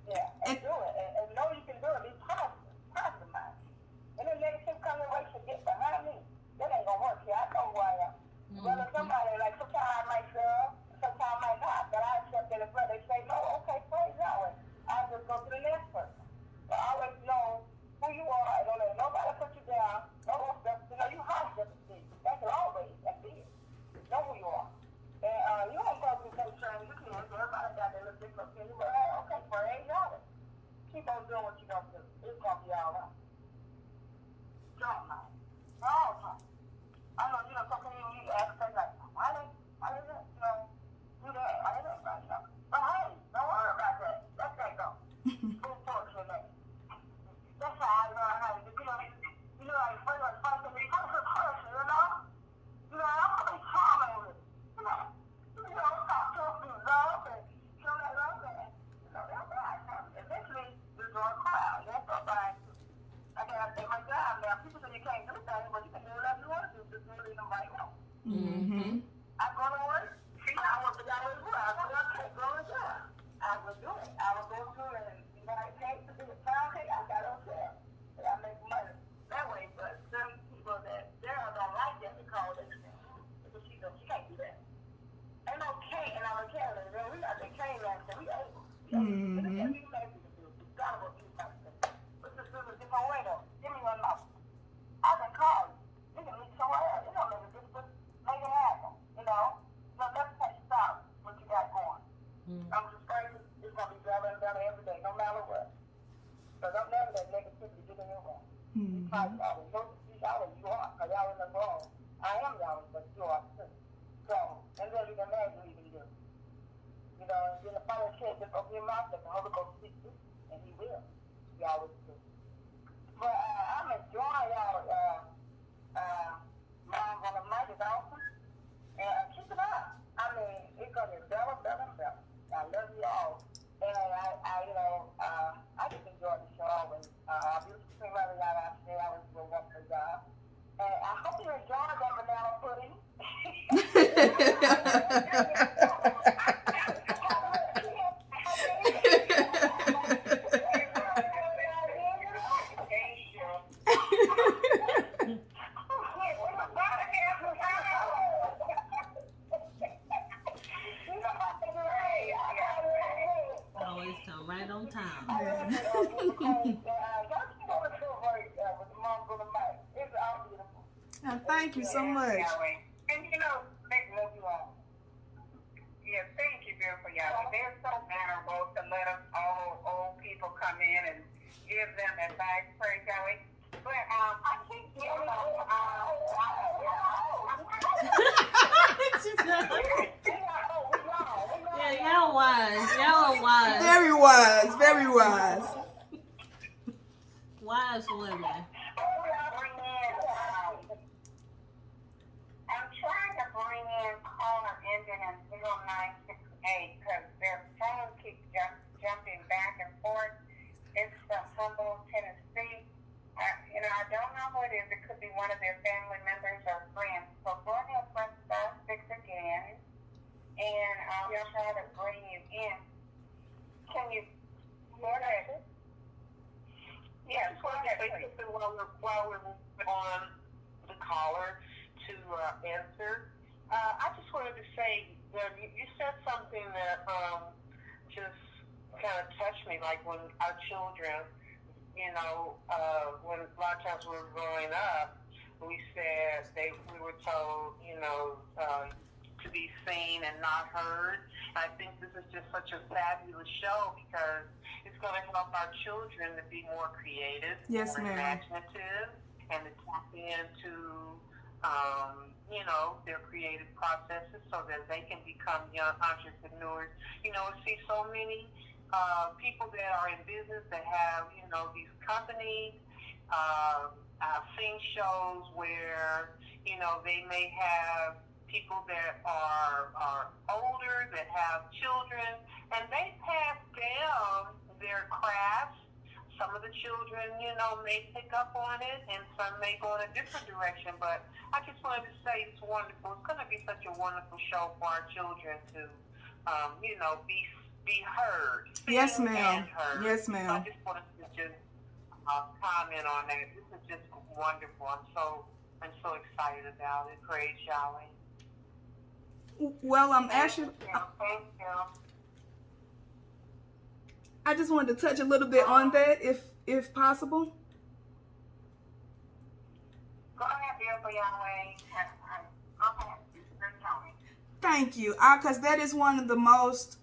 Yeah, and do it. And know you can do it. Be positive mind. And then negative come away to get behind me. That ain't going to work. I know who I am. Whether somebody, like, sometimes I might fail, sometimes I might not. But I accept that if they say, no, okay, praise Yahweh. I'll just go to the next person. But I always know who you are. I don't let nobody put you down. You hide them. That's always that big. Know who you are. And you don't go through those things. You can. Everybody got their little different opinion. But okay, praise Yahweh. Keep on doing what you're going to do. It's going to be all right. Don't mind. All the time. I know, some people you ask them like, why they that? Do that. Why they that? Right? But hey, don't worry about that. Let that go. Move forward to that. That's how I learn how to do it. Like, when you're fighting, you're a good person, I'm really charming with it. Talk to them, love, and show that love, and, that's right. Eventually, you're going to cry. That's all right. I got to take my job now. People say you can't do things, but you can do whatever you want to do. Just do it in the right way. Mm-hmm. I go to work. See, I want to go to work. I go to job. I will do it. I will go through it. And I can't do the time thing. I got to sell. And I make money that way. But some people that don't like that because they can't do that. Ain't no can't in our calendar. We got the can't now, so we able. Mm-hmm. We able to do it. We got to do something. Let's just do it a different way, though. Give me one mouth. I can call you. You can meet somewhere else. It don't make a difference. Make it happen. So let's take stop what you got going. I'm just afraid it's going to be better and better every day, no matter what. So don't never let negativity get in your way. Because Yahweh, you are. Because Yahweh is wrong. I am Yahweh, but you are too. So, and then you can imagine what you can do. And then the Father said, just open your mouth, let the Holy Ghost speak to you, and He will. Yahweh too. But I'm enjoying y'all. Mom on the mic is awesome. And keep it up. I mean, it's going to get better, better, and better. I love you all. And I just enjoy the show always. I used to sing like y'all. I said I was going to work for y'all. And I hope you enjoyed that banana pudding. Always come right on time. Thank you so much. And thank you, beautiful Yahweh. They're so honorable to let us old people come in and give them advice, praise Yahweh. But I think Yeah, y'all wise. Y'all are wise. Very wise. Very wise. Wise women. I'm trying to bring in caller ending in 0968 because their phone keeps jumping back and forth. It's from Humboldt, Tennessee. I don't know who it is. It could be one of their family members or friends. So go ahead, press star 6 again, and I'll try to bring you in. Can you go ahead? Yes, go ahead. While we're on the caller to answer, I just wanted to say that you said something that just kind of touched me, like when our children, when a lot of times we were growing up, we were told, to be seen and not heard. And I think this is just such a fabulous show because it's going to help our children to be more creative, Yes, more ma'am. imaginative, and to tap into, their creative processes so that they can become young entrepreneurs. See so many people that are in business that have, these companies. I've seen shows where, they may have people that are older, that have children, and they pass down their crafts. Some of the children, may pick up on it, and some may go in a different direction. But I just wanted to say it's wonderful. It's going to be such a wonderful show for our children to, be heard. Yes, Seen ma'am. and heard. Yes, ma'am. So I just wanted to just comment on that. This is just wonderful. I'm so excited about it. Praise Yahweh. Well, actually, Thank you. I just wanted to touch a little bit on that, if possible. Go ahead, beautiful Yahweh. Go ahead. Tell me. Thank you. Because that is one of the most,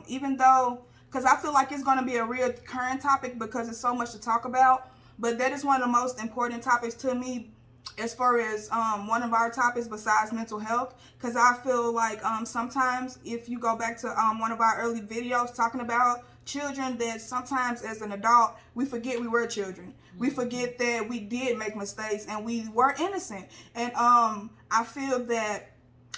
even though, because I feel like it's going to be a real current topic because there's so much to talk about, but that is one of the most important topics to me as far as one of our topics besides mental health, because I feel like sometimes if you go back to one of our early videos talking about children, that sometimes as an adult we forget we were children. We forget that we did make mistakes and we were innocent. And I feel that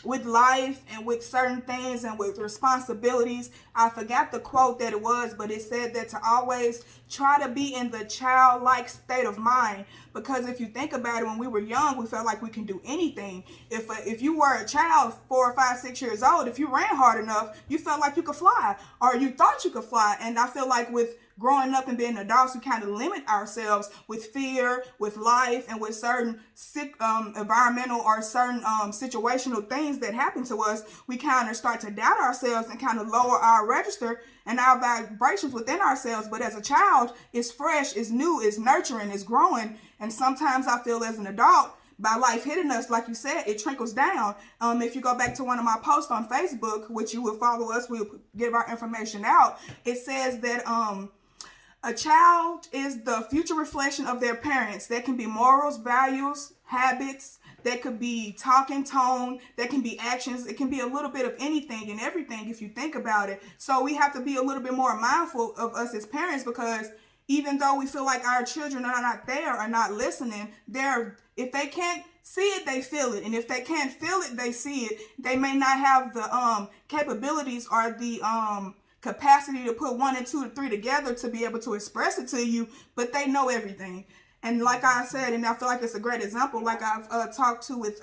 with life and with certain things and with responsibilities, I forgot the quote that it was, but it said that to always try to be in the childlike state of mind, because if you think about it, when we were young, we felt like we can do anything. If you were a child, 4 or 5, 6 years old, if you ran hard enough, you felt like you could fly, or you thought you could fly. And I feel like with growing up and being adults, we kind of limit ourselves with fear, with life, and with certain environmental or certain situational things that happen to us. We kind of start to doubt ourselves and kind of lower our register and our vibrations within ourselves. But as a child, it's fresh, it's new, it's nurturing, it's growing. And sometimes I feel as an adult, by life hitting us, like you said, it trickles down. If you go back to one of my posts on Facebook, which you will follow us, we'll give our information out. It says that a child is the future reflection of their parents. That can be morals, values, habits. That could be talking tone. That can be actions. It can be a little bit of anything and everything if you think about it. So we have to be a little bit more mindful of us as parents, because even though we feel like our children are not there, are not listening, if they can't see it, they feel it. And if they can't feel it, they see it. They may not have the capabilities or the capacity to put 1 and 2 and 3 together to be able to express it to you, but they know everything. And like I said, and I feel like it's a great example, like I've talked to with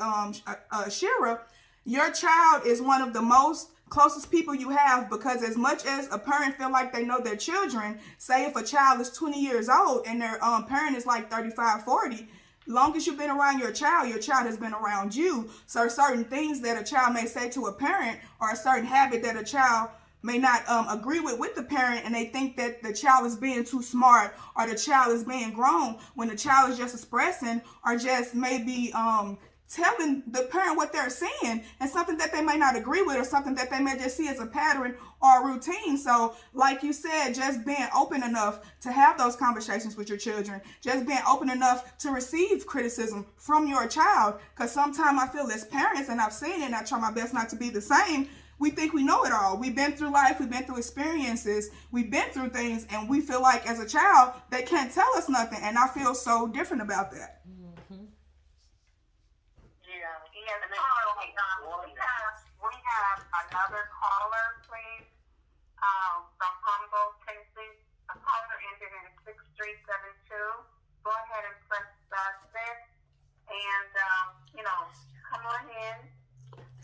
Shira, your child is one of the most closest people you have, because as much as a parent feel like they know their children, say if a child is 20 years old and their parent is like 35, 40, long as you've been around your child has been around you. So certain things that a child may say to a parent, or a certain habit that a child may not agree with the parent, and they think that the child is being too smart or the child is being grown, when the child is just expressing or just maybe telling the parent what they're seeing, and something that they may not agree with, or something that they may just see as a pattern or a routine. So like you said, just being open enough to have those conversations with your children, just being open enough to receive criticism from your child, because sometimes I feel as parents, and I've seen it and I try my best not to be the same, we think we know it all. We've been through life, we've been through experiences, we've been through things, and we feel like as a child they can't tell us nothing, and I feel so different about that. We have another caller, please, from Humboldt, Tennessee. A caller ended in 6372. Go ahead and press 6, and come on in.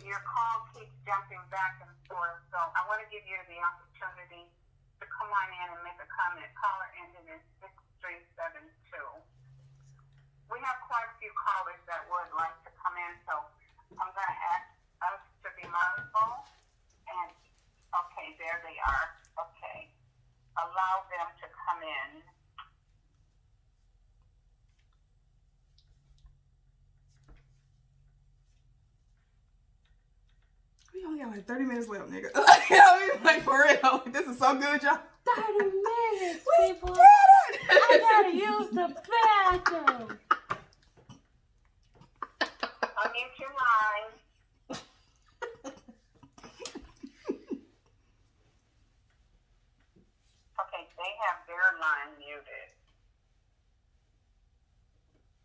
Your call keeps jumping back and forth, so I want to give you the opportunity to come on in and make a comment. Caller ended in 6372. We have quite a few callers that would like to come in, so I'm going to ask come in. We only got like 30 minutes left, nigga. I mean, like, for real. This is so good, y'all. 30 minutes, We people. did it! I gotta use the bathroom. Unmute your line. Okay, they have their line muted.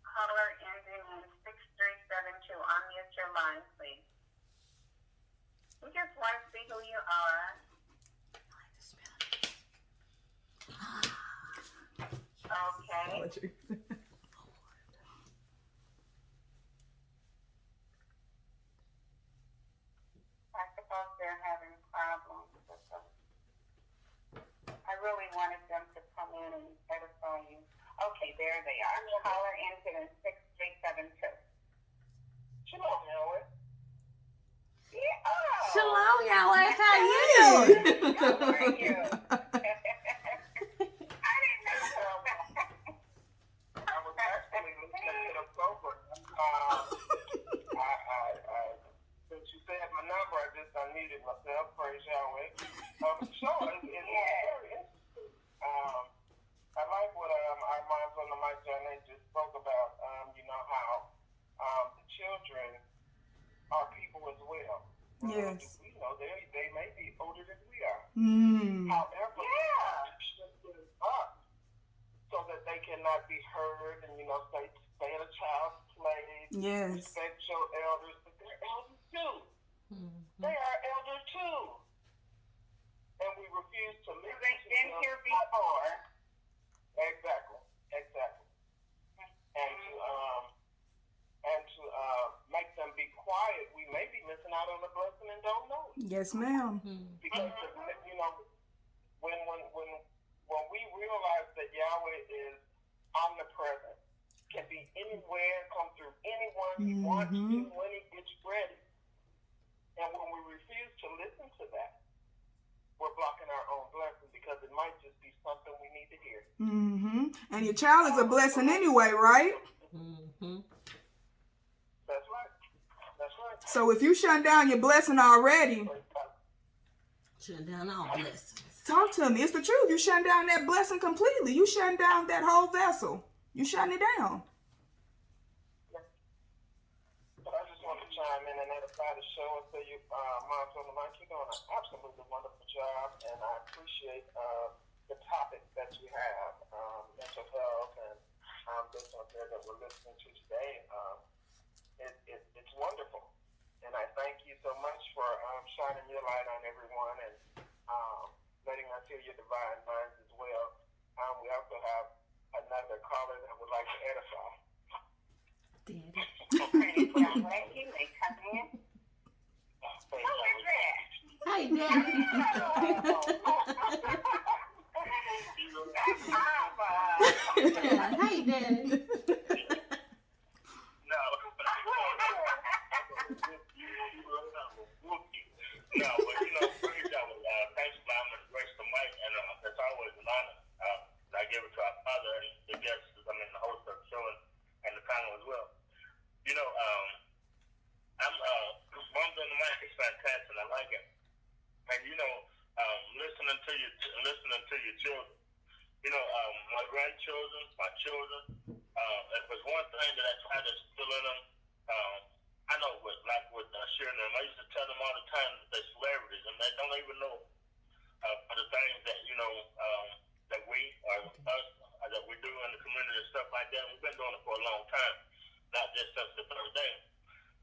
Caller ending in 6372. Unmute your line, please. We just want to see who you are. Okay. I suppose they're having problems with them. I really wanted them to come in and edify you. Okay, there they are. Caller ending in 6372. Shalom, Yahweh. Yeah. Oh. Shalom, Yahweh. How you doing? How are you? I didn't know. I was actually listening to the program. Since you said my number, I just unmuted myself. Praise Yahweh. Sure, it's very interesting. I like what our moms on the mic, JohnnateJones, just spoke about. How the children are people as well. Yes. We know they may be older than we are. However, shift them up so that they cannot be heard and, stay in a child's place. Yes. Respect your elders, but they're elders too. They are elders too. And we refuse to listen to them. They've been here before. Exactly. And to make them be quiet, we may be missing out on the blessing and don't know it. Yes, ma'am. Because when we realize that Yahweh is omnipresent, can be anywhere, come through anyone he wants to when he gets ready. And when we refuse to listen to that, we're blocking our own blessing because it might just be something we need to hear. And your child is a blessing anyway, right? That's right. So if you shut down your blessing already, Shut down all blessings. talk to me. It's the truth. You shut down that blessing completely. You shut down that whole vessel. You shutting it down. But I just want to chime in and edify the show and say you, Moms on the Mic, you're doing an absolutely wonderful job, and I appreciate the topics that you have, mental health and this up there that we're listening to today. It's wonderful, and I thank you so much for shining your light on everyone and letting us hear your divine minds as well. We also have another caller that would like to edify. Daddy. Okay, well, you may come in. Who is that? Hey, Daddy. That's Papa. Hey, Daddy. No. No, but praise God. Thanks for allowing me to grace the mic, and it's always an honor. I give it to our Father and the guests, the host of the show and the panel as well. I'm Moms on the Mic is fantastic. I like it, and listening to your children. My grandchildren, my children. If there's one thing that I try to instill in them, I know with sharing them, I used to tell them all the time that they're celebrities and they don't even know for the things that that we that we do in the community and stuff like that. We've been doing it for a long time, not just since the third day.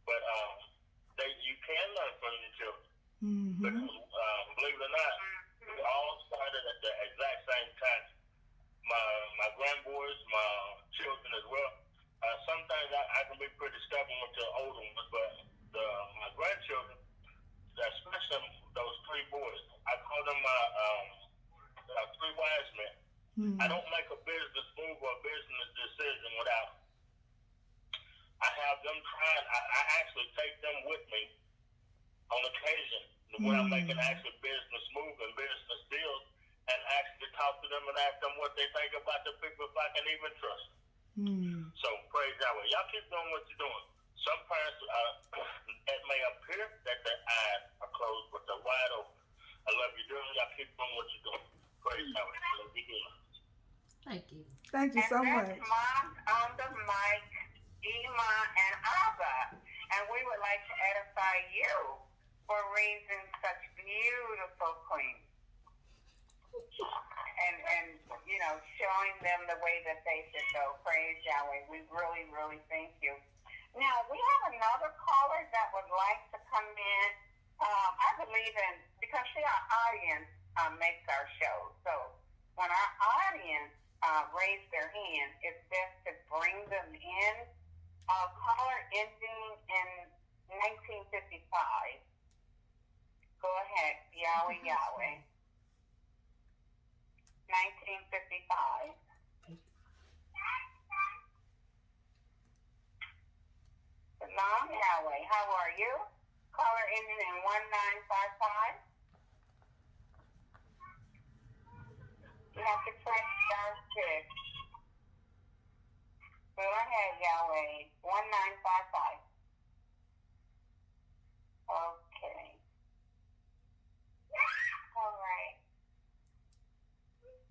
But you can learn from your children. Because believe it or not, we all started at the exact same time. My grandboys, my children as well. Sometimes I can be pretty stubborn with the older ones, but my grandchildren, especially those three boys, I call them my three wise men. I don't make a business move or a business decision without. I have them trying. I actually take them with me on occasion when I'm making actual business move and business deals, and actually talk to them and ask them what they think about the people, if I can even trust them. So praise Yahweh. Y'all keep doing what you're doing. Some parents, it may appear that their eyes are closed, but they're wide open. I love you doing. Y'all keep doing what you're doing. Praise Yahweh. Love you doing. Thank you. Thank you so much. And Moms on the mic, Ima and Abba, and we would like to edify you for raising such beautiful queens. And you know, showing them the way that they should go. Praise Yahweh. We really, really thank you. Now, we have another caller that would like to come in. I believe in, because our audience makes our show. So when our audience raise their hand, it's best to bring them in. Caller ending in 1955. Go ahead. Yahweh, Yahweh. 1955. Salam Yahweh, how are you? Caller ending in 1955. You have to press star 6. Go ahead, Yahweh. 1955. Okay. All right.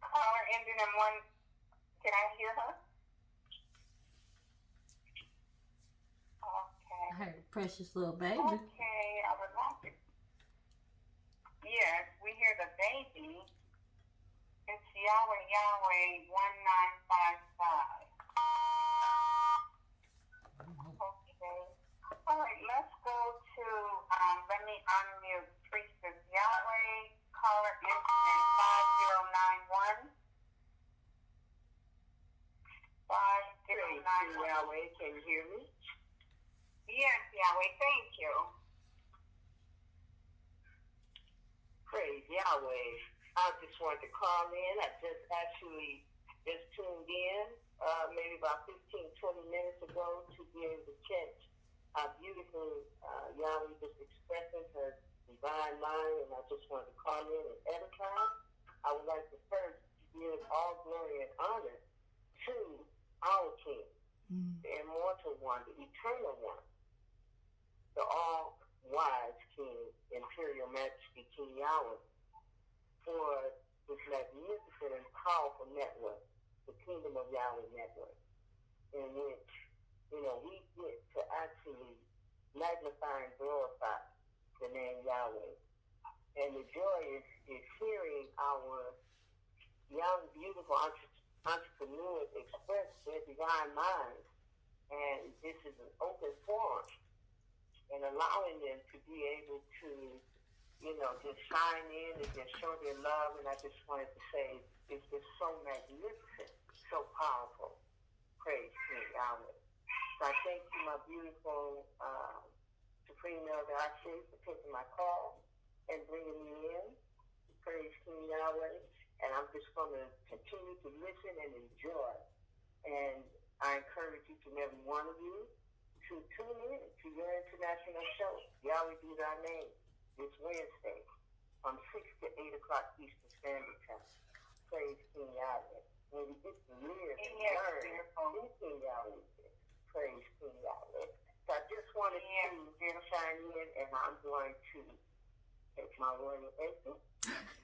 Caller ending in 1. Can I hear her? Okay. I heard a precious little baby. Okay, I would like to. Yes, we hear the baby. It's Yahweh, Yahweh, 1955. Okay. All right, let's go to, let me unmute Priestess Yahweh. Caller instant 5091. 5091. Yahweh, can you hear me? Yes, Yahweh, thank you. Praise Yahweh. I just wanted to call in. I just actually tuned in maybe about 15-20 minutes ago to be able to catch how beautiful Yahweh just expressing her divine mind, and I just wanted to call in and edify. I would like to first give all glory and honor to our King, the immortal one, the eternal one, the all-wise King, Imperial Majesty King Yahweh, for this magnificent and powerful network, the Kingdom of Yahweh Network, in which, you know, we get to actually magnify and glorify the name Yahweh. And the joy is hearing our young, beautiful entrepreneurs express their divine minds. And this is an open forum, and allowing them to be able to, you know, just shine in and just show their love. And I just wanted to say, it's just so magnificent, so powerful. Praise King Yahweh. So I thank you, my beautiful Supreme Elder Ashe, for taking my call and bringing me in. Praise King Yahweh. And I'm just going to continue to listen and enjoy. And I encourage each and every one of you to tune in to your international show, Yahweh Be Thy Name, this Wednesday from 6 to 8 o'clock Eastern Standard Time. Praise King Yahweh. When we get to live and learn in King Yahweh, praise King Yahweh. So I just wanted to shine in, and I'm going to take my royal exit.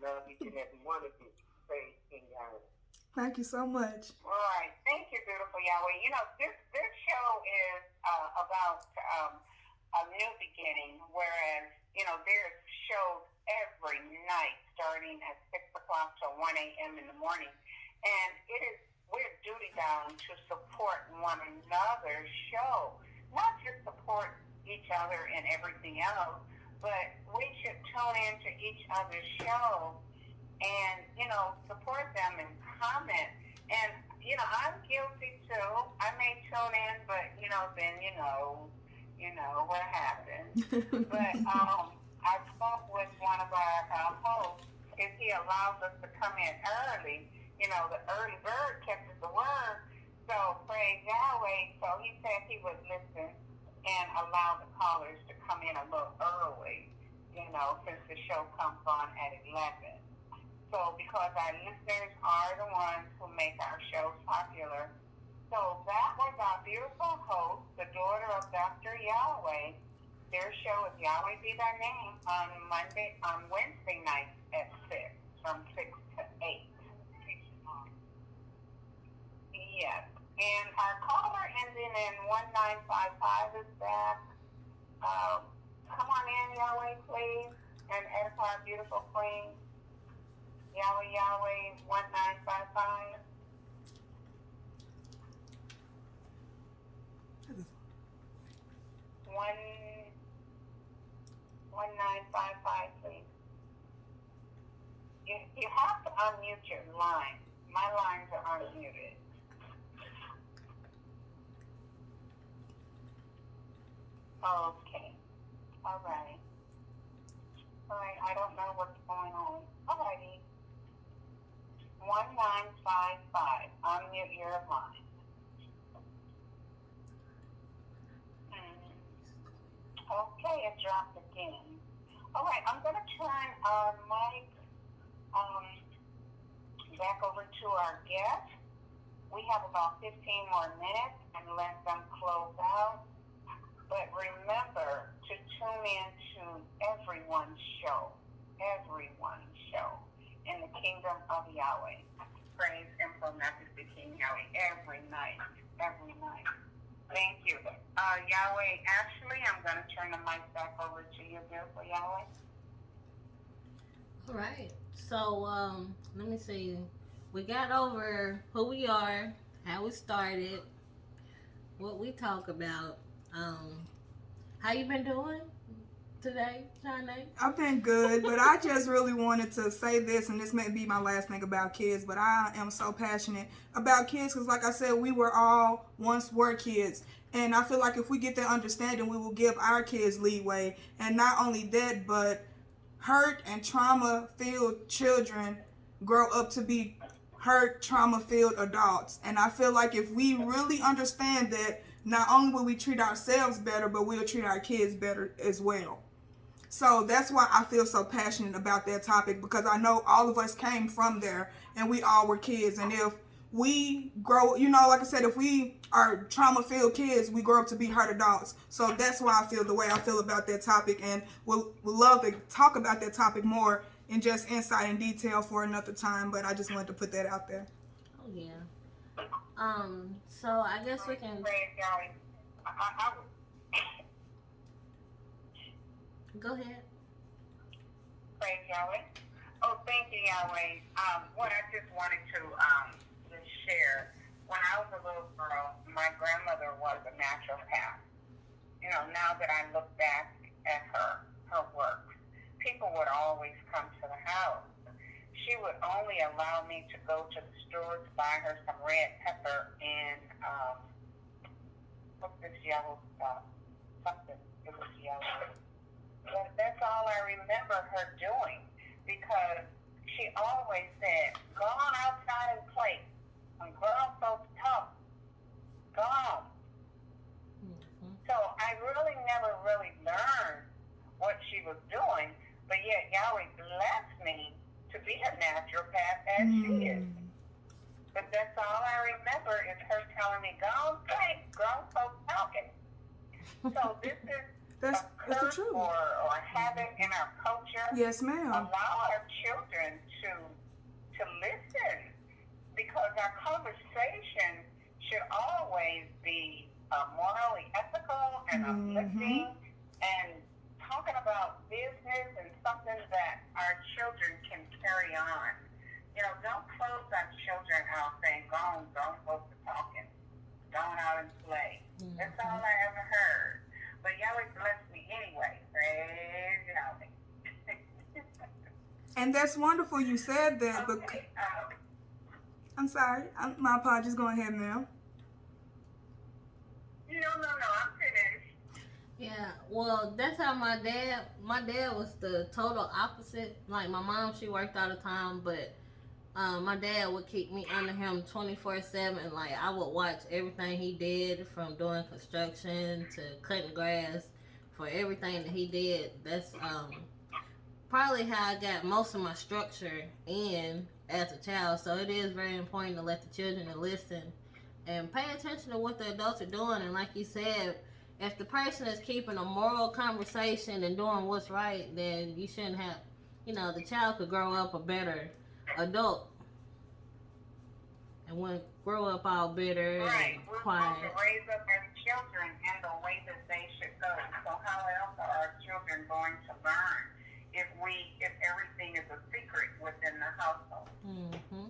Love each and every one of you. Praise King Yahweh. Thank you so much. All right. Thank you, beautiful Yahweh. You know, this show is about a new beginning, whereas, you know, there's shows every night starting at 6 o'clock till 1 a.m. in the morning. And we're duty bound to support one another's show, not just support each other and everything else, but we should tune into each other's show and, you know, support them and comment. And, you know, I'm guilty too. I may tune in, but, you know, then, you know what happens. But I spoke with one of our hosts, if he allows us to come in early. You know, the early bird catches the worm. So praise Yahweh. So he said he would listen and allow the callers to come in a little early, you know, since the show comes on at 11. So So, because our listeners are the ones who make our shows popular. So, that was our beautiful host, the daughter of Dr. Yahweh. Their show is Yahweh Be Thy Name on Wednesday nights at 6, from 6 to 8. Yes. And our caller ending in 1955 is back. Come on in, Yahweh, please, and edify our beautiful queen. Yahweh, Yahweh, 1955. One 1955, please. You have to unmute your line. My lines are unmuted. Okay. All right. I don't know what's going on. All righty. 1955. Unmute your line. Okay, it dropped again. All right, I'm going to turn our mic back over to our guest. We have about 15 more minutes and let them close out. But remember to tune in to everyone's show in the kingdom of Yahweh. Praise and from Majesty King Yahweh every night. Thank you. Yahweh, Ashley, I'm going to turn the mic back over to you, beautiful Yahweh. All right. So, let me see. We got over who we are, how we started, what we talk about. How you been doing today, Johnny? I've been good, but I just really wanted to say this, and this may be my last thing about kids, but I am so passionate about kids because, like I said, we once were kids. And I feel like if we get that understanding, we will give our kids leeway. And not only that, but hurt and trauma-filled children grow up to be hurt, trauma-filled adults. And I feel like if we really understand that, not only will we treat ourselves better, but we'll treat our kids better as well. So that's why I feel so passionate about that topic, because I know all of us came from there and we all were kids. And if we grow, like I said, if we are trauma-filled kids, we grow up to be hurt adults. So that's why I feel the way I feel about that topic, and we'll love to talk about that topic more in just insight and detail for another time. But I just wanted to put that out there. Oh yeah. So I guess we can. Go ahead. Praise Yahweh. Oh, thank you, Yahweh. What I just wanted to just share. When I was a little girl, my grandmother was a naturopath. Now that I look back at her work, people would always come to the house. She would only allow me to go to the store to buy her some red pepper and what's this yellow stuff? Something. It was yellow. But that's all I remember her doing, because she always said, "Go on outside and play. When grown folks talk, go on." Mm-hmm. So I never really learned what she was doing, but yet Yahweh blessed me to be a naturopath as she is. But that's all I remember is her telling me, "Go on, play. Grown folks talking." So this is That's the truth. Or a habit in our culture. Yes, ma'am. Allow our children to listen, because our conversation should always be morally ethical and uplifting, and talking about business and something that our children can carry on. Don't close our children out saying, "Go on, grown folks are talking. Go on out and play." That's all I ever heard. But Yahweh blessed me anyway. Praise Yahweh. And that's wonderful you said that. But Okay. I'm sorry. My apologies. Go ahead, ma'am. No, I'm finished. Yeah, well, that's how my dad was the total opposite. Like, my mom, she worked all the time, but my dad would keep me under him 24/7. Like, I would watch everything he did, from doing construction to cutting grass. For everything that he did, that's probably how I got most of my structure in as a child. So it is very important to let the children listen and pay attention to what the adults are doing. And like you said, if the person is keeping a moral conversation and doing what's right, then you shouldn't have, the child could grow up a better adult and wouldn't grow up all bitter Right. and We're quiet. supposed to raise up our children in the way that they should go. So how else are our children going to learn if everything is a secret within the household? Mm-hmm.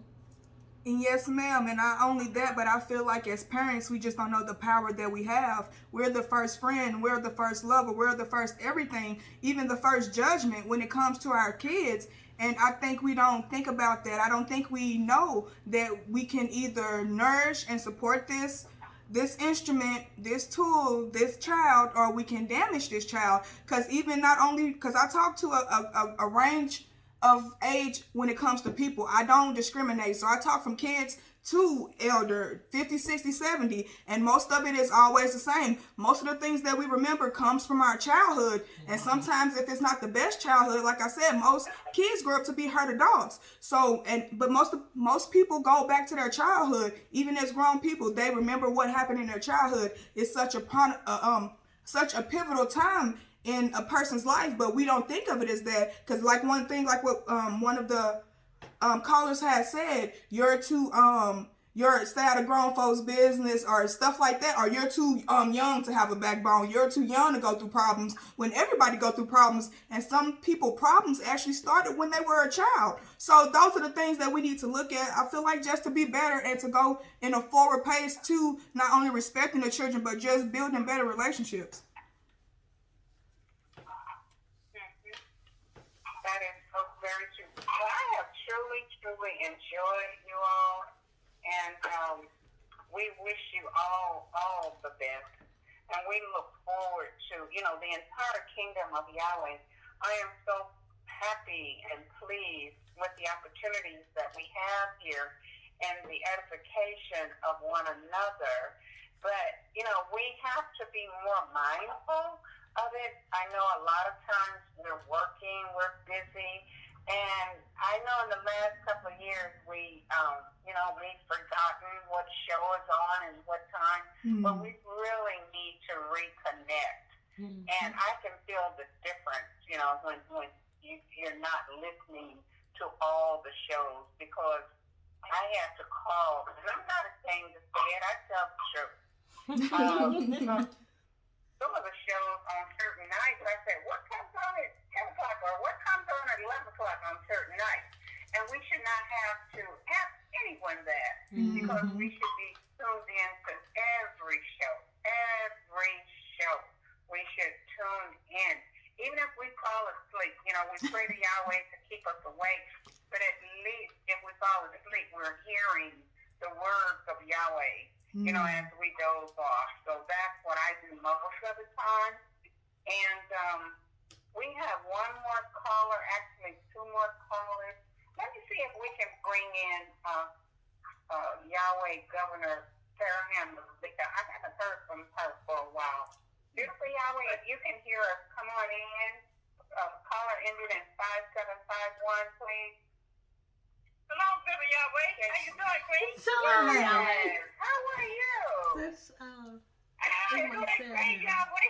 And yes, ma'am, and not only that, but I feel like as parents, we just don't know the power that we have. We're the first friend, we're the first lover, we're the first everything, even the first judgment when it comes to our kids. And I think we don't think about that. I don't think we know that we can either nourish and support this instrument, this tool, this child, or we can damage this child. Because even not only, because I talk to a range of age when it comes to people. I don't discriminate. So I talk from kids to elder, 50, 60, 70, and most of it is always the same. Most of the things that we remember comes from our childhood, and sometimes if it's not the best childhood, like I said, most kids grow up to be herd adults. So, but most people go back to their childhood, even as grown people. They remember what happened in their childhood. It's such a pivotal time in a person's life, but we don't think of it as that, because like one thing, like what one of the callers had said, you're stay out of grown folks' business or stuff like that, or you're too young to have a backbone, you're too young to go through problems, when everybody go through problems, and some people problems actually started when they were a child. So those are the things that we need to look at. I feel like just to be better and to go in a forward pace to not only respecting the children, but just building better relationships. That is so very true. Well, I have truly enjoyed you all, and we wish you all the best. And we look forward to, the entire kingdom of Yahweh. I am so happy and pleased with the opportunities that we have here and the edification of one another. But, we have to be more mindful of it. I know a lot of times we're working, we're busy, and I know in the last couple of years we've forgotten what show is on and what time, but we really need to reconnect. And I can feel the difference, when you're not listening to all the shows, because I have to call, and I'm not ashamed to say it, I tell the truth. Some of the shows on certain nights, I say, what comes on at 10 o'clock or what comes on at 11 o'clock on certain nights? And we should not have to ask anyone that, because we should be tuned in to every show. We should tune in. Even if we fall asleep, we pray to Yahweh to keep us awake, but at least if we fall asleep, we're hearing the words of Yahweh, as we doze off. So that's what I do most of the time. And we have one more caller, actually two more callers. Let me see if we can bring in Yahweh Governor Sarah Hamlin. I haven't heard from her for a while. Beautiful Yahweh, if you can hear us, come on in. Caller ended in 5751, please. Hello, Beautiful Yahweh. How you doing, Queen? Shalom, Yahweh. How are you? That's I'm doing great, Yahweh.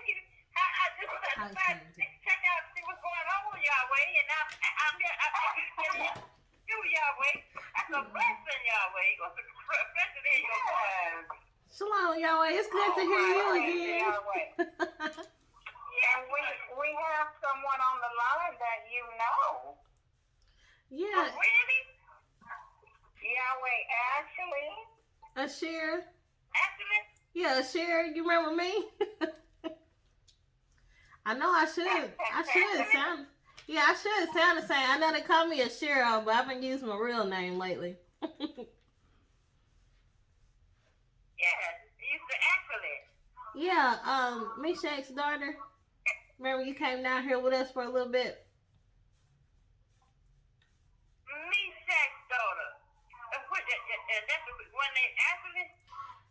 I just decided to check out, see what's going on with Yahweh, and I'm getting you, Yahweh. That's a blessing, Yahweh. It was a blessing in your voice. Shalom, Yahweh. It's good to hear you again. Yeah, we have someone on the line that you know. Yeah. Oh, really? Yahweh, Ashley? Asheeraw. Ashley? Yeah, Asheeraw. You remember me? I know I should sound. Yeah, I should sound the same. I know they call me Asheeraw, but I've been using my real name lately. Yeah, Meshach's daughter. Remember you came down here with us for a little bit? Meshach's daughter. And that's the one named Ashley?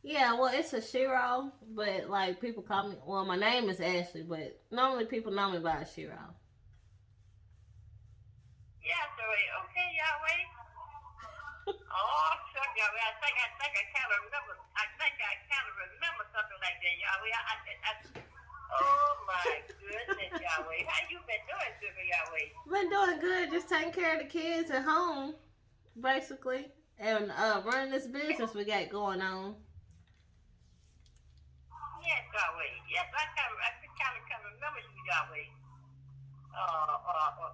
Yeah, well, it's Asheeraw, but like people call me. Well, my name is Ashley, but normally people know me by Asheeraw. Yahweh. Okay, Yahweh. Oh, shuck, Yahweh. I think I kind of remember. I think I kind of remember something like that, Yahweh. Oh my goodness, Yahweh. How you been doing to me, Yahweh? Been doing good, just taking care of the kids at home, basically, and running this business we got going on. Yes, Yahweh. Yes, I kind of remember you, Yahweh.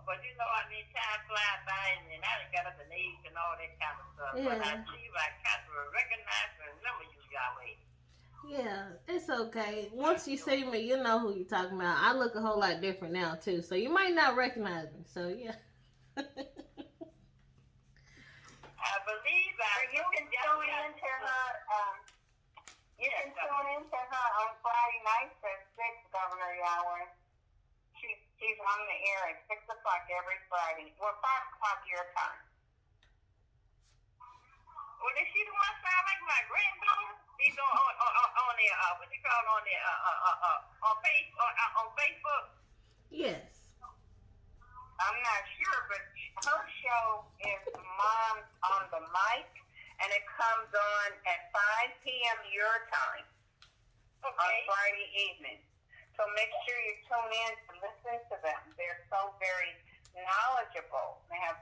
But you know, I mean, time flies by, and then I done got up in age and all that kind of stuff. Yeah. But I see you, I kind of recognize and remember you, Yahweh. Yeah, it's okay. Once you see me, you know who you're talking about. I look a whole lot different now too, so you might not recognize me. So yeah. I believe You can tune into her. You can tune into her on Friday nights at 6, Governor Yahweh. She's on the air at 6 o'clock every Friday. Well, 5 o'clock your time. Well, is she the one sound like my granddaughter? She's on the what you call on the on Facebook. Yes. I'm not sure, but her show is Moms on the Mic, and it comes on at 5 p.m. your time on Friday evening. So make sure you tune in to listen to them. They're so very knowledgeable. They have